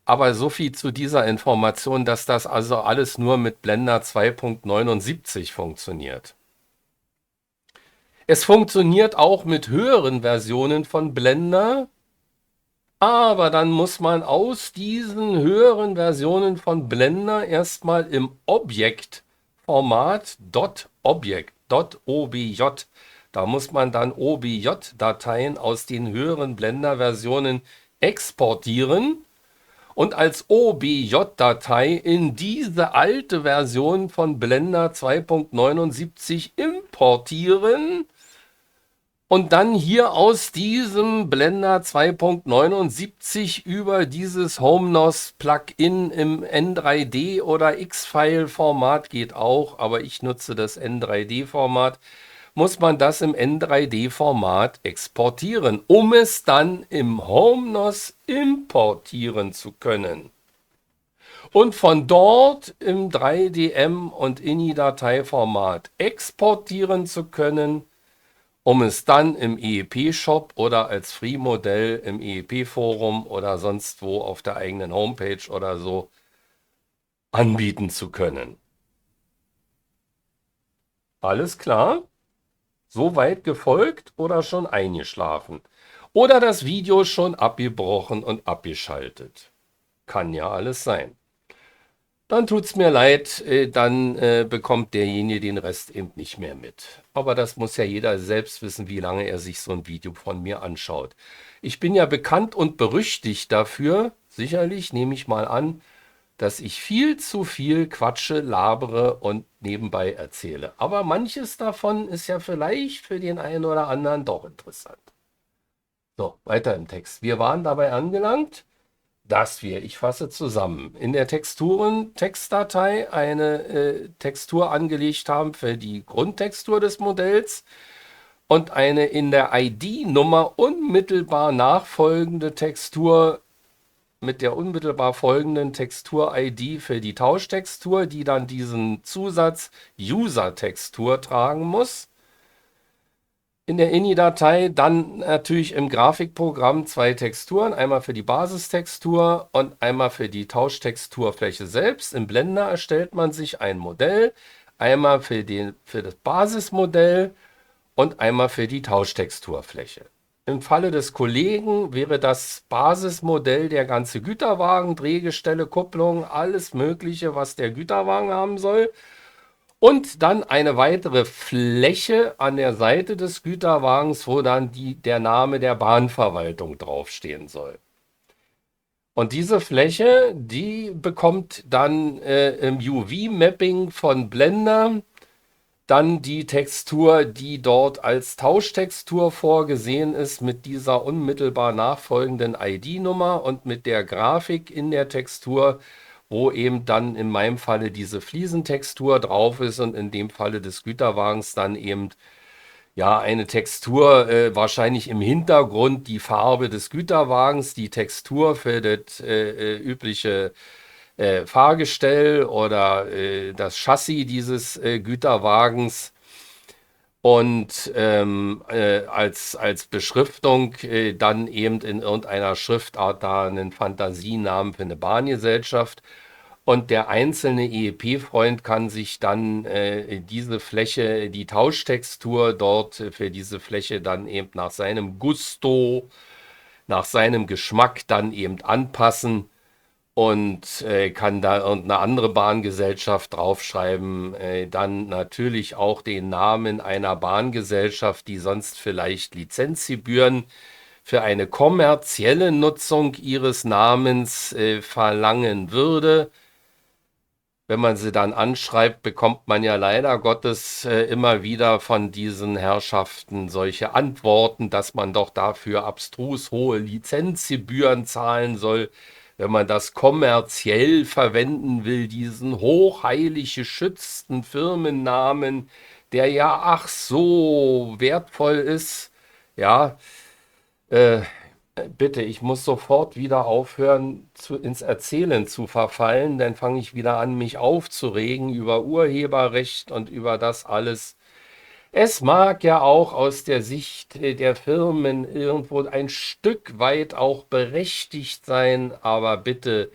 aber so viel zu dieser Information, dass das also alles nur mit Blender 2.79 funktioniert. Es funktioniert auch mit höheren Versionen von Blender, aber dann muss man aus diesen höheren Versionen von Blender erstmal im Objektformat .object, .obj, da muss man dann OBJ-Dateien aus den höheren Blender-Versionen exportieren und als OBJ-Datei in diese alte Version von Blender 2.79 importieren und dann hier aus diesem Blender 2.79 über dieses HomeNOS-Plugin im N3D oder X-File-Format geht auch, aber ich nutze das N3D-Format, muss man das im N3D-Format exportieren, um es dann im HomeNOS importieren zu können. Und von dort im 3DM und INI-Dateiformat exportieren zu können, um es dann im EEP-Shop oder als Free-Modell im EEP-Forum oder sonst wo auf der eigenen Homepage oder so anbieten zu können. Alles klar? Soweit gefolgt oder schon eingeschlafen? Oder das Video schon abgebrochen und abgeschaltet? Kann ja alles sein. Dann tut's mir leid, dann bekommt derjenige den Rest eben nicht mehr mit. Aber das muss ja jeder selbst wissen, wie lange er sich so ein Video von mir anschaut. Ich bin ja bekannt und berüchtigt dafür, sicherlich nehme ich mal an, dass ich viel zu viel quatsche, labere und nebenbei erzähle. Aber manches davon ist ja vielleicht für den einen oder anderen doch interessant. So, weiter im Text. Wir waren dabei angelangt, dass wir, ich fasse zusammen, in der Texturen-Textdatei eine Textur angelegt haben für die Grundtextur des Modells und eine in der ID-Nummer unmittelbar nachfolgende Textur mit der unmittelbar folgenden Textur-ID für die Tauschtextur, die dann diesen Zusatz User-Textur tragen muss. In der INI-Datei dann natürlich im Grafikprogramm zwei Texturen, einmal für die Basistextur und einmal für die Tauschtexturfläche selbst. Im Blender erstellt man sich ein Modell, einmal für das Basismodell und einmal für die Tauschtexturfläche. Im Falle des Kollegen wäre das Basismodell der ganze Güterwagen, Drehgestelle, Kupplung, alles Mögliche, was der Güterwagen haben soll. Und dann eine weitere Fläche an der Seite des Güterwagens, wo dann der Name der Bahnverwaltung draufstehen soll. Und diese Fläche, die bekommt dann im UV-Mapping von Blender dann die Textur, die dort als Tauschtextur vorgesehen ist, mit dieser unmittelbar nachfolgenden ID-Nummer und mit der Grafik in der Textur, wo eben dann in meinem Falle diese Fliesentextur drauf ist und in dem Falle des Güterwagens dann eben ja eine Textur, wahrscheinlich im Hintergrund die Farbe des Güterwagens, die Textur für das übliche Fahrgestell oder das Chassis dieses Güterwagens und als Beschriftung dann eben in irgendeiner Schriftart da einen Fantasienamen für eine Bahngesellschaft. Und der einzelne EEP-Freund kann sich dann diese Fläche, die Tauschtextur dort für diese Fläche dann eben nach seinem Gusto, nach seinem Geschmack dann eben anpassen und kann da irgendeine andere Bahngesellschaft draufschreiben. Dann natürlich auch den Namen einer Bahngesellschaft, die sonst vielleicht Lizenzgebühren für eine kommerzielle Nutzung ihres Namens verlangen würde. Wenn man sie dann anschreibt, bekommt man ja leider Gottes immer wieder von diesen Herrschaften solche Antworten, dass man doch dafür abstrus hohe Lizenzgebühren zahlen soll, wenn man das kommerziell verwenden will, diesen hochheilig geschützten Firmennamen, der ja ach so wertvoll ist. Ja, äh, bitte, ich muss sofort wieder aufhören, ins Erzählen zu verfallen, dann fange ich wieder an, mich aufzuregen über Urheberrecht und über das alles. Es mag ja auch aus der Sicht der Firmen irgendwo ein Stück weit auch berechtigt sein, aber bitte,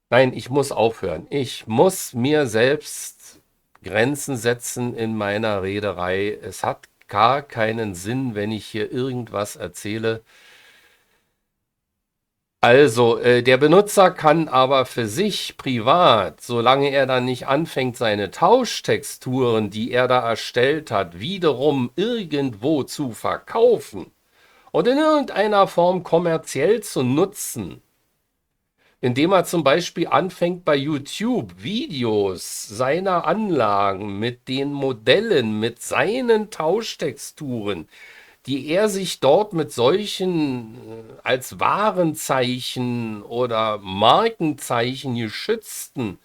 nein, ich muss aufhören. Ich muss mir selbst Grenzen setzen in meiner Rederei. Es hat gar keinen Sinn, wenn ich hier irgendwas erzähle. Also, der Benutzer kann aber für sich privat, solange er dann nicht anfängt, seine Tauschtexturen, die er da erstellt hat, wiederum irgendwo zu verkaufen und in irgendeiner Form kommerziell zu nutzen, indem er zum Beispiel anfängt, bei YouTube Videos seiner Anlagen mit den Modellen, mit seinen Tauschtexturen, die er sich dort mit solchen als Warenzeichen oder Markenzeichen geschützten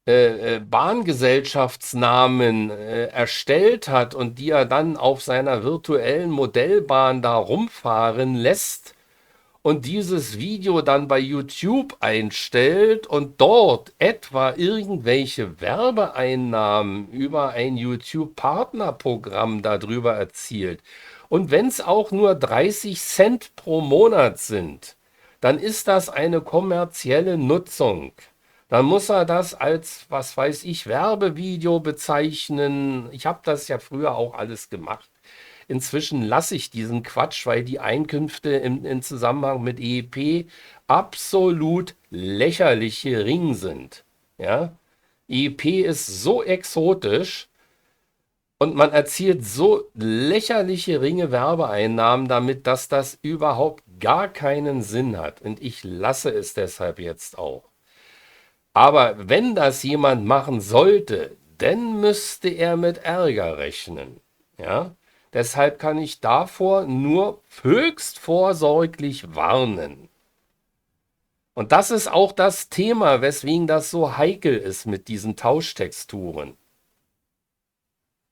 Bahngesellschaftsnamen erstellt hat und die er dann auf seiner virtuellen Modellbahn da rumfahren lässt und dieses Video dann bei YouTube einstellt und dort etwa irgendwelche Werbeeinnahmen über ein YouTube-Partnerprogramm darüber erzielt. Und wenn es auch nur 30 Cent pro Monat sind, dann ist das eine kommerzielle Nutzung. Dann muss er das als, was weiß ich, Werbevideo bezeichnen. Ich habe das ja früher auch alles gemacht. Inzwischen lasse ich diesen Quatsch, weil die Einkünfte im Zusammenhang mit EEP absolut lächerlich gering sind. Ja? EEP ist so exotisch und man erzielt so lächerlich geringe Werbeeinnahmen damit, dass das überhaupt gar keinen Sinn hat. Und ich lasse es deshalb jetzt auch. Aber wenn das jemand machen sollte, dann müsste er mit Ärger rechnen. Ja? Deshalb kann ich davor nur höchst vorsorglich warnen. Und das ist auch das Thema, weswegen das so heikel ist mit diesen Tauschtexturen.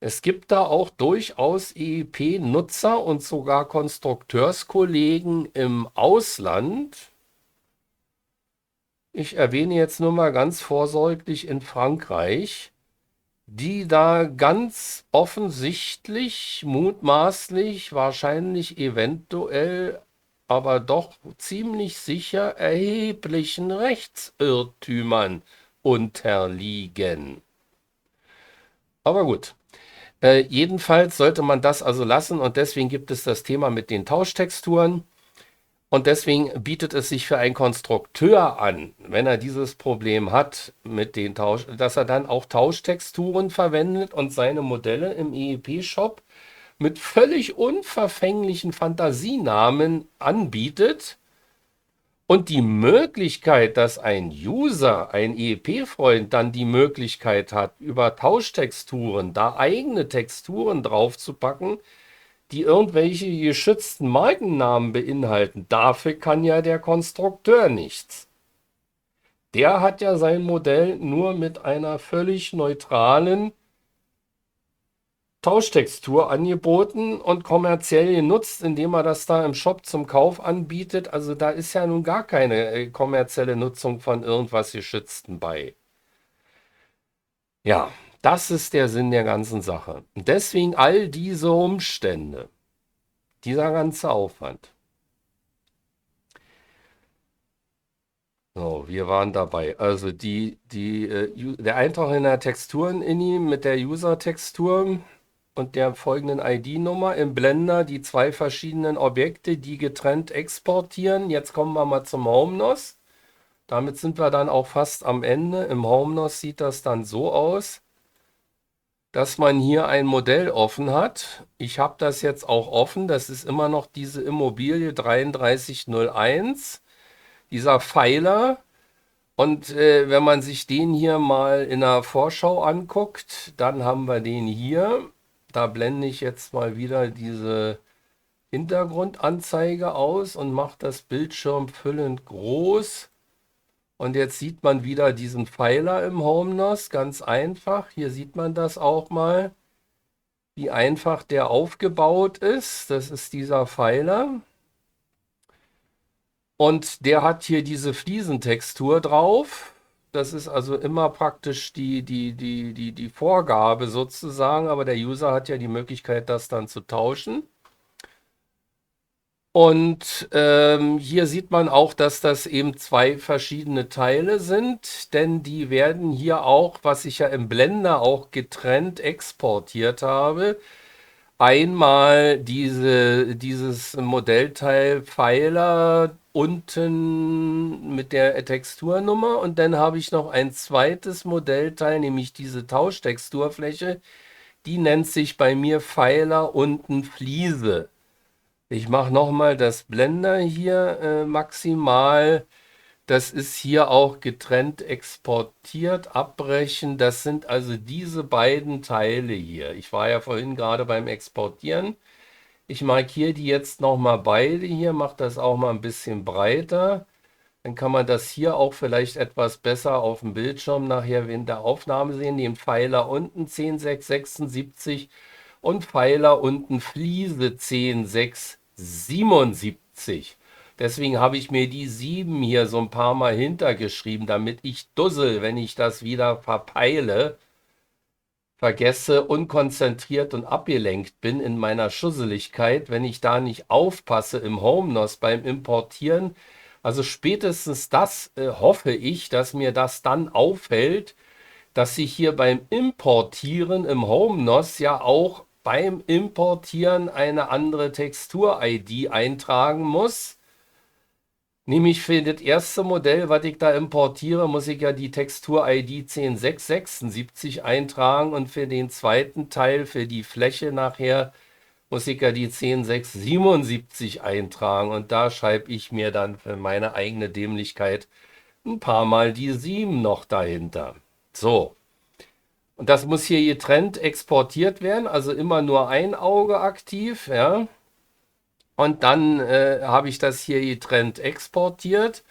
Es gibt da auch durchaus EEP-Nutzer und sogar Konstrukteurskollegen im Ausland. Ich erwähne jetzt nur mal ganz vorsorglich in Frankreich, die da ganz offensichtlich, mutmaßlich, wahrscheinlich eventuell, aber doch ziemlich sicher erheblichen Rechtsirrtümern unterliegen. Aber gut. Jedenfalls sollte man das also lassen und deswegen gibt es das Thema mit den Tauschtexturen. Und deswegen bietet es sich für einen Konstrukteur an, wenn er dieses Problem hat mit den dass er dann auch Tauschtexturen verwendet und seine Modelle im EEP-Shop mit völlig unverfänglichen Fantasienamen anbietet und die Möglichkeit, dass ein User, ein EEP-Freund dann die Möglichkeit hat, über Tauschtexturen da eigene Texturen draufzupacken, die irgendwelche geschützten Markennamen beinhalten. Dafür kann ja der Konstrukteur nichts. Der hat ja sein Modell nur mit einer völlig neutralen Tauschtextur angeboten und kommerziell genutzt, indem er das da im Shop zum Kauf anbietet. Also da ist ja nun gar keine kommerzielle Nutzung von irgendwas Geschützten bei. Ja, das ist der Sinn der ganzen Sache. Und deswegen all diese Umstände, dieser ganze Aufwand. So, wir waren dabei. Also der Eintrag in der Texturen-INI mit der User-Textur und der folgenden ID-Nummer im Blender, die zwei verschiedenen Objekte, die getrennt exportieren. Jetzt kommen wir mal zum HomeNOS. Damit sind wir dann auch fast am Ende. Im HomeNOS sieht das dann so aus, dass man hier ein Modell offen hat. Ich habe das jetzt auch offen. Das ist immer noch diese Immobilie 3301. Dieser Pfeiler. Und wenn man sich den hier mal in der Vorschau anguckt, dann haben wir den hier. Da blende ich jetzt mal wieder diese Hintergrundanzeige aus und mache das Bildschirm füllend groß. Und jetzt sieht man wieder diesen Pfeiler im HomeNOS, ganz einfach. Hier sieht man das auch mal, wie einfach der aufgebaut ist. Das ist dieser Pfeiler. Und der hat hier diese Fliesentextur drauf. Das ist also immer praktisch die Vorgabe sozusagen, aber der User hat ja die Möglichkeit, das dann zu tauschen. Und hier sieht man auch, dass das eben zwei verschiedene Teile sind, denn die werden hier auch, was ich ja im Blender auch getrennt exportiert habe, einmal dieses Modellteil Pfeiler unten mit der Texturnummer und dann habe ich noch ein zweites Modellteil, nämlich diese Tauschtexturfläche, die nennt sich bei mir Pfeiler unten Fliese. Ich mache nochmal das Blender hier maximal. Das ist hier auch getrennt exportiert, abbrechen. Das sind also diese beiden Teile hier. Ich war ja vorhin gerade beim Exportieren. Ich markiere die jetzt nochmal beide hier, mache das auch mal ein bisschen breiter. Dann kann man das hier auch vielleicht etwas besser auf dem Bildschirm nachher während der Aufnahme sehen. Den Pfeiler unten 10676 und Pfeiler unten Fliese 10677. Deswegen habe ich mir die 7 hier so ein paar Mal hintergeschrieben, damit ich dussel, wenn ich das wieder verpeile, vergesse, unkonzentriert und abgelenkt bin in meiner Schusseligkeit, wenn ich da nicht aufpasse im HomeNOS beim Importieren. Also spätestens das hoffe ich, dass mir das dann auffällt, dass ich hier beim Importieren im HomeNOS ja auch beim Importieren eine andere Textur-ID eintragen muss. Nämlich für das erste Modell, was ich da importiere, muss ich ja die Textur-ID 10676 eintragen und für den zweiten Teil, für die Fläche nachher, muss ich ja die 10677 eintragen und da schreibe ich mir dann für meine eigene Dämlichkeit ein paar Mal die 7 noch dahinter. So. Und das muss hier getrennt exportiert werden, also immer nur ein Auge aktiv, ja. Und dann habe ich das hier getrennt exportiert.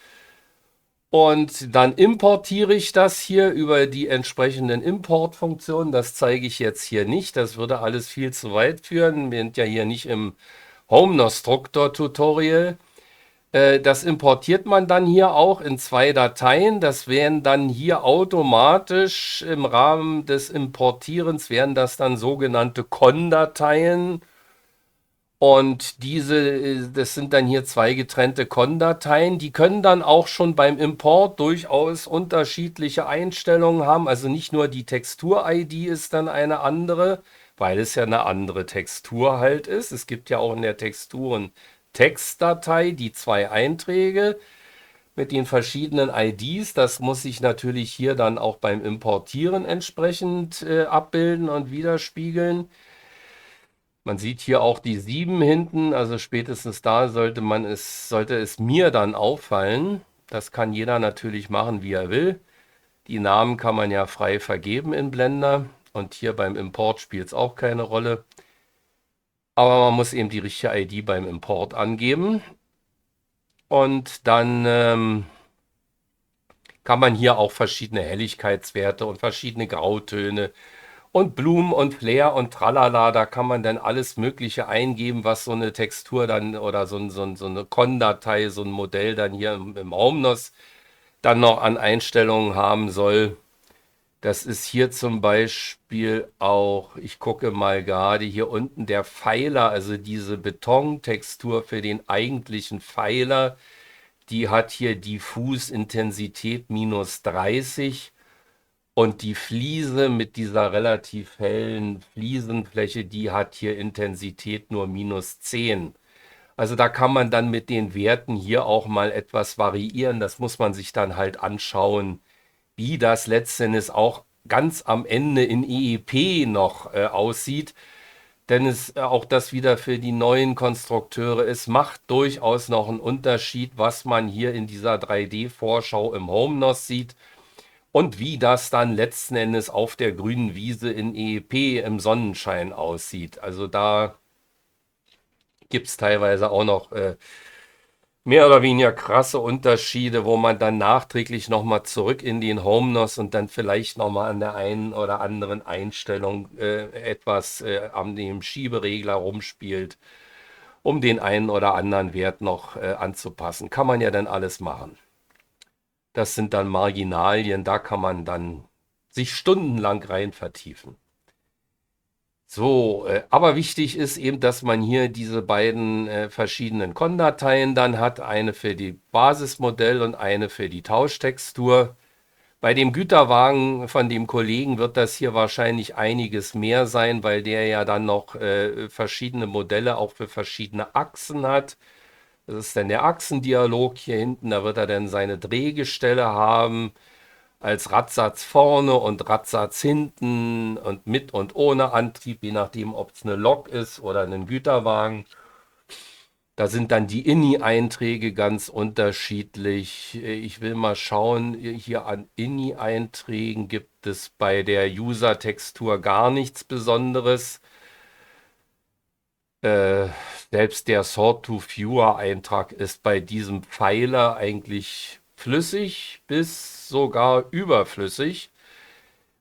Und dann importiere ich das hier über die entsprechenden Importfunktionen. Das zeige ich jetzt hier nicht. Das würde alles viel zu weit führen. Wir sind ja hier nicht im HomeNOS-Struktor-Tutorial. Das importiert man dann hier auch in zwei Dateien. Das werden dann hier automatisch im Rahmen des Importierens werden das dann sogenannte CON-Dateien. Und das sind dann hier zwei getrennte CON-Dateien. Die können dann auch schon beim Import durchaus unterschiedliche Einstellungen haben. Also nicht nur die Textur-ID ist dann eine andere, weil es ja eine andere Textur halt ist. Es gibt ja auch in der Texturen Textdatei, die 2 Einträge mit den verschiedenen IDs. Das muss sich natürlich hier dann auch beim Importieren entsprechend abbilden und widerspiegeln. Man sieht hier auch die 7 hinten, also spätestens da sollte es mir dann auffallen. Das kann jeder natürlich machen, wie er will. Die Namen kann man ja frei vergeben in Blender und hier beim Import spielt es auch keine Rolle. Aber man muss eben die richtige ID beim Import angeben und dann kann man hier auch verschiedene Helligkeitswerte und verschiedene Grautöne und Blumen und Flair und Tralala, da kann man dann alles Mögliche eingeben, was so eine Textur dann oder so eine Con-Datei, so ein Modell dann hier im Homenos dann noch an Einstellungen haben soll. Das ist hier zum Beispiel auch, ich gucke mal gerade hier unten der Pfeiler, also diese Betontextur für den eigentlichen Pfeiler, die hat hier Diffus-Intensität -30 und die Fliese mit dieser relativ hellen Fliesenfläche, die hat hier Intensität nur -10. Also da kann man dann mit den Werten hier auch mal etwas variieren. Das muss man sich dann halt anschauen, wie das letztendlich auch ganz am Ende in EEP noch aussieht. Denn auch das wieder für die neuen Konstrukteure, es macht durchaus noch einen Unterschied, was man hier in dieser 3D-Vorschau im HomeNOS sieht und wie das dann letzten Endes auf der grünen Wiese in EEP im Sonnenschein aussieht. Also da gibt es teilweise auch noch mehr oder weniger krasse Unterschiede, wo man dann nachträglich nochmal zurück in den HomeNOS und dann vielleicht nochmal an der einen oder anderen Einstellung etwas an dem Schieberegler rumspielt, um den einen oder anderen Wert noch anzupassen. Kann man ja dann alles machen. Das sind dann Marginalien, da kann man dann sich stundenlang rein vertiefen. So, aber wichtig ist eben, dass man hier diese beiden verschiedenen Con-Dateien dann hat. Eine für die Basismodell und eine für die Tauschtextur. Bei dem Güterwagen von dem Kollegen wird das hier wahrscheinlich einiges mehr sein, weil der ja dann noch verschiedene Modelle auch für verschiedene Achsen hat. Das ist dann der Achsendialog hier hinten. Da wird er dann seine Drehgestelle haben als Radsatz vorne und Radsatz hinten und mit und ohne Antrieb, je nachdem, ob es eine Lok ist oder ein Güterwagen. Da sind dann die INI-Einträge ganz unterschiedlich. Ich will mal schauen, hier an INI-Einträgen gibt es bei der User-Textur gar nichts Besonderes. Äh, Selbst der Sort-to-Viewer-Eintrag ist bei diesem Pfeiler eigentlich flüssig bis sogar überflüssig.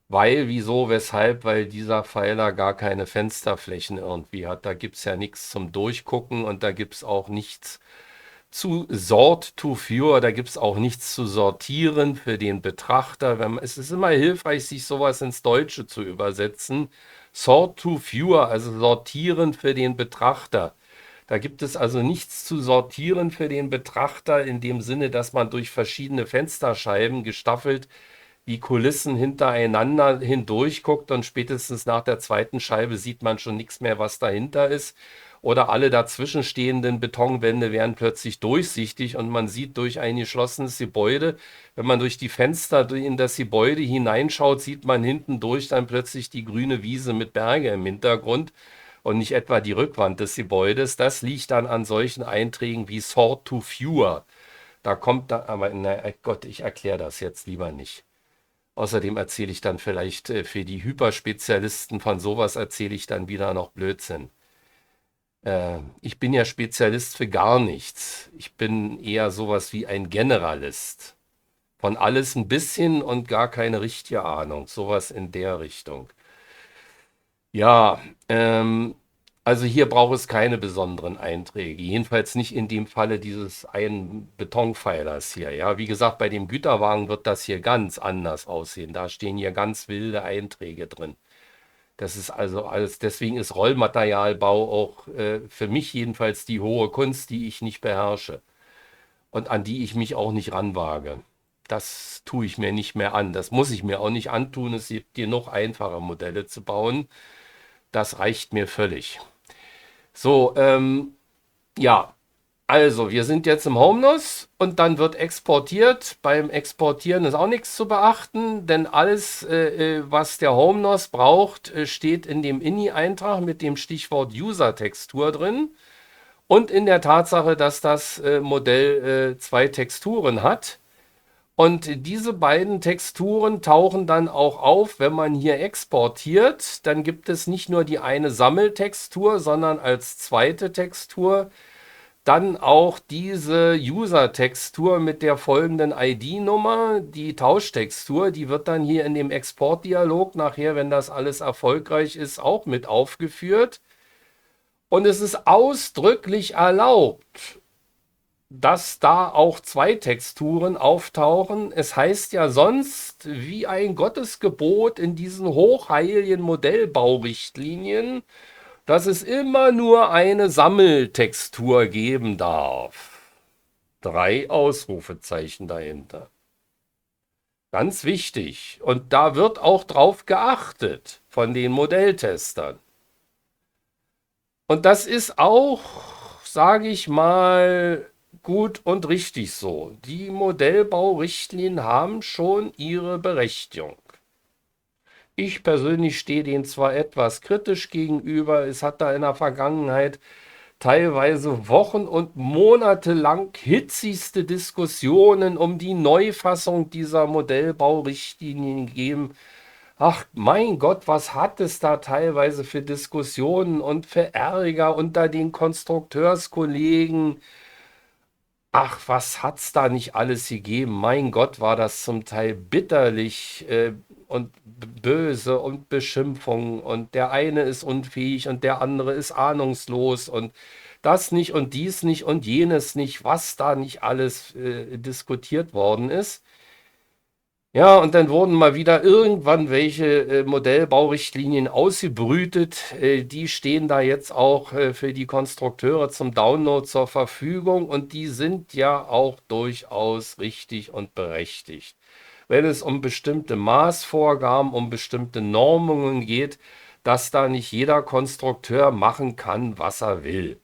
Weil, wieso, weshalb? Weil dieser Pfeiler gar keine Fensterflächen irgendwie hat. Da gibt es ja nichts zum Durchgucken und da gibt es auch nichts zu Sort to Viewer, da gibt es auch nichts zu sortieren für den Betrachter. Es ist immer hilfreich, sich sowas ins Deutsche zu übersetzen. Sort to Viewer, also sortieren für den Betrachter. Da gibt es also nichts zu sortieren für den Betrachter in dem Sinne, dass man durch verschiedene Fensterscheiben gestaffelt wie Kulissen hintereinander hindurch guckt und spätestens nach der zweiten Scheibe sieht man schon nichts mehr, was dahinter ist. Oder alle dazwischen stehenden Betonwände werden plötzlich durchsichtig und man sieht durch ein geschlossenes Gebäude. Wenn man durch die Fenster in das Gebäude hineinschaut, sieht man hinten durch dann plötzlich die grüne Wiese mit Berge im Hintergrund und nicht etwa die Rückwand des Gebäudes. Das liegt dann an solchen Einträgen wie Sort to Viewer. Da kommt da, aber na Gott, ich erkläre das jetzt lieber nicht. Außerdem erzähle ich dann vielleicht für die Hyperspezialisten von sowas erzähle ich dann wieder noch Blödsinn. Ich bin ja Spezialist für gar nichts. Ich bin eher sowas wie ein Generalist. Von alles ein bisschen und gar keine richtige Ahnung. Sowas in der Richtung. Ja, also hier braucht es keine besonderen Einträge. Jedenfalls nicht in dem Falle dieses einen Betonpfeilers hier. Ja, wie gesagt, bei dem Güterwagen wird das hier ganz anders aussehen. Da stehen hier ganz wilde Einträge drin. Das ist also alles, deswegen ist Rollmaterialbau auch für mich jedenfalls die hohe Kunst, die ich nicht beherrsche und an die ich mich auch nicht ranwage. Das tue ich mir nicht mehr an. Das muss ich mir auch nicht antun. Es gibt genug einfache Modelle zu bauen. Das reicht mir völlig. So, ja, Also, wir sind jetzt im HomeNOS und dann wird exportiert. Beim Exportieren ist auch nichts zu beachten, denn alles, was der HomeNOS braucht, steht in dem INI-Eintrag mit dem Stichwort User-Textur drin und in der Tatsache, dass das Modell zwei Texturen hat. Und diese beiden Texturen tauchen dann auch auf, wenn man hier exportiert. Dann gibt es nicht nur die eine Sammeltextur, sondern als zweite Textur dann auch diese User-Textur mit der folgenden ID-Nummer, die Tauschtextur, die wird dann hier in dem Exportdialog nachher, wenn das alles erfolgreich ist, auch mit aufgeführt. Und es ist ausdrücklich erlaubt, dass da auch zwei Texturen auftauchen. Es heißt ja sonst wie ein Gottesgebot in diesen hochheiligen Modellbaurichtlinien, dass es immer nur eine Sammeltextur geben darf. Drei Ausrufezeichen dahinter. Ganz wichtig. Und da wird auch drauf geachtet von den Modelltestern. Und das ist auch, sage ich mal, gut und richtig so. Die Modellbaurichtlinien haben schon ihre Berechtigung. Ich persönlich stehe denen zwar etwas kritisch gegenüber, es hat da in der Vergangenheit teilweise Wochen und Monate lang hitzigste Diskussionen um die Neufassung dieser Modellbaurichtlinien gegeben. Ach mein Gott, was hat es da teilweise für Diskussionen und für Ärger unter den Konstrukteurskollegen? Ach, was hat's da nicht alles gegeben? Mein Gott, war das zum Teil bitterlich und böse und Beschimpfungen und der eine ist unfähig und der andere ist ahnungslos und das nicht und dies nicht und jenes nicht, was da nicht alles diskutiert worden ist. Ja, und dann wurden mal wieder irgendwann welche Modellbaurichtlinien ausgebrütet. Die stehen da jetzt auch für die Konstrukteure zum Download zur Verfügung und die sind ja auch durchaus richtig und berechtigt. Wenn es um bestimmte Maßvorgaben, um bestimmte Normungen geht, dass da nicht jeder Konstrukteur machen kann, was er will.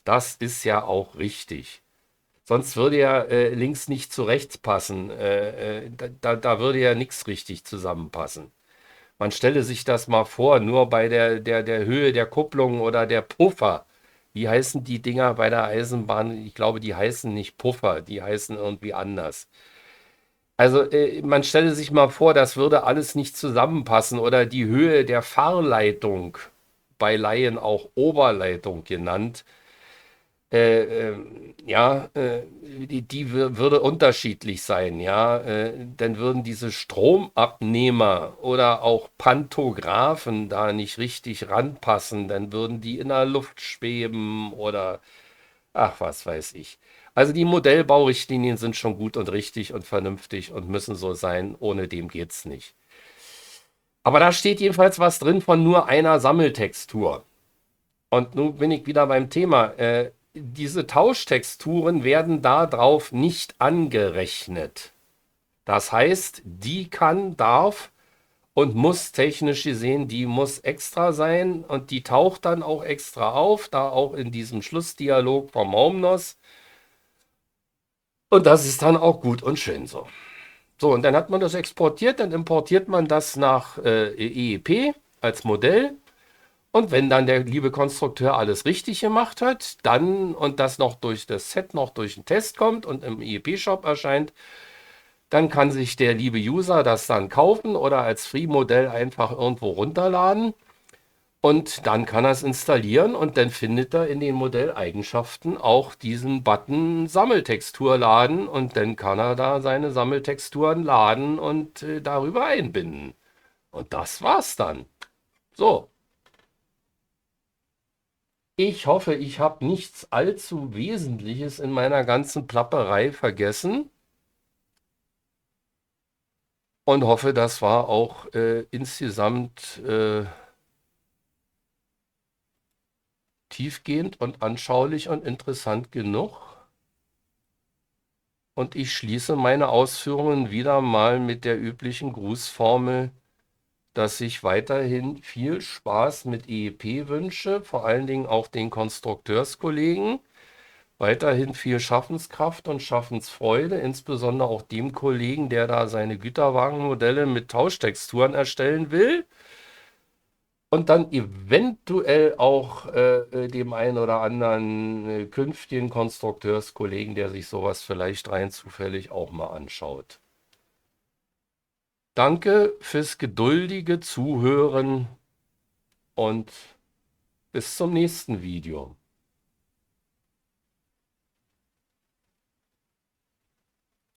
Das ist ja auch richtig. Sonst würde ja links nicht zu rechts passen. Da würde ja nichts richtig zusammenpassen. Man stelle sich das mal vor, nur bei der Höhe der Kupplung oder der Puffer. Wie heißen die Dinger bei der Eisenbahn? Ich glaube, die heißen nicht Puffer, die heißen irgendwie anders. Also man stelle sich mal vor, das würde alles nicht zusammenpassen oder die Höhe der Fahrleitung, bei Laien auch Oberleitung genannt. Ja, würde unterschiedlich sein, ja. Dann würden diese Stromabnehmer oder auch Pantographen da nicht richtig ranpassen, dann würden die in der Luft schweben oder ach, was weiß ich. Also die Modellbaurichtlinien sind schon gut und richtig und vernünftig und müssen so sein. Ohne dem geht's nicht. Aber da steht jedenfalls was drin von nur einer Sammeltextur. Und nun bin ich wieder beim Thema. Diese Tauschtexturen werden darauf nicht angerechnet. Das heißt, die kann, darf und muss technisch gesehen, die muss extra sein und die taucht dann auch extra auf, da auch in diesem Schlussdialog vom HomeNOS. Und das ist dann auch gut und schön so. So, und dann hat man das exportiert, dann importiert man das nach EEP als Modell. Und wenn dann der liebe Konstrukteur alles richtig gemacht hat, dann und das noch durch das Set noch durch den Test kommt und im IEP-Shop erscheint, dann kann sich der liebe User das dann kaufen oder als Free-Modell einfach irgendwo runterladen. Und dann kann er es installieren und dann findet er in den Modelleigenschaften auch diesen Button Sammeltextur laden und dann kann er da seine Sammeltexturen laden und darüber einbinden. Und das war's dann. So. Ich hoffe, ich habe nichts allzu Wesentliches in meiner ganzen Plapperei vergessen und hoffe, das war auch insgesamt tiefgehend und anschaulich und interessant genug. Und ich schließe meine Ausführungen wieder mal mit der üblichen Grußformel, dass ich weiterhin viel Spaß mit EEP wünsche, vor allen Dingen auch den Konstrukteurskollegen. weiterhin viel Schaffenskraft und Schaffensfreude, insbesondere auch dem Kollegen, der da seine Güterwagenmodelle mit Tauschtexturen erstellen will. Und dann eventuell auch dem einen oder anderen künftigen Konstrukteurskollegen, der sich sowas vielleicht rein zufällig auch mal anschaut. Danke fürs geduldige Zuhören und bis zum nächsten Video.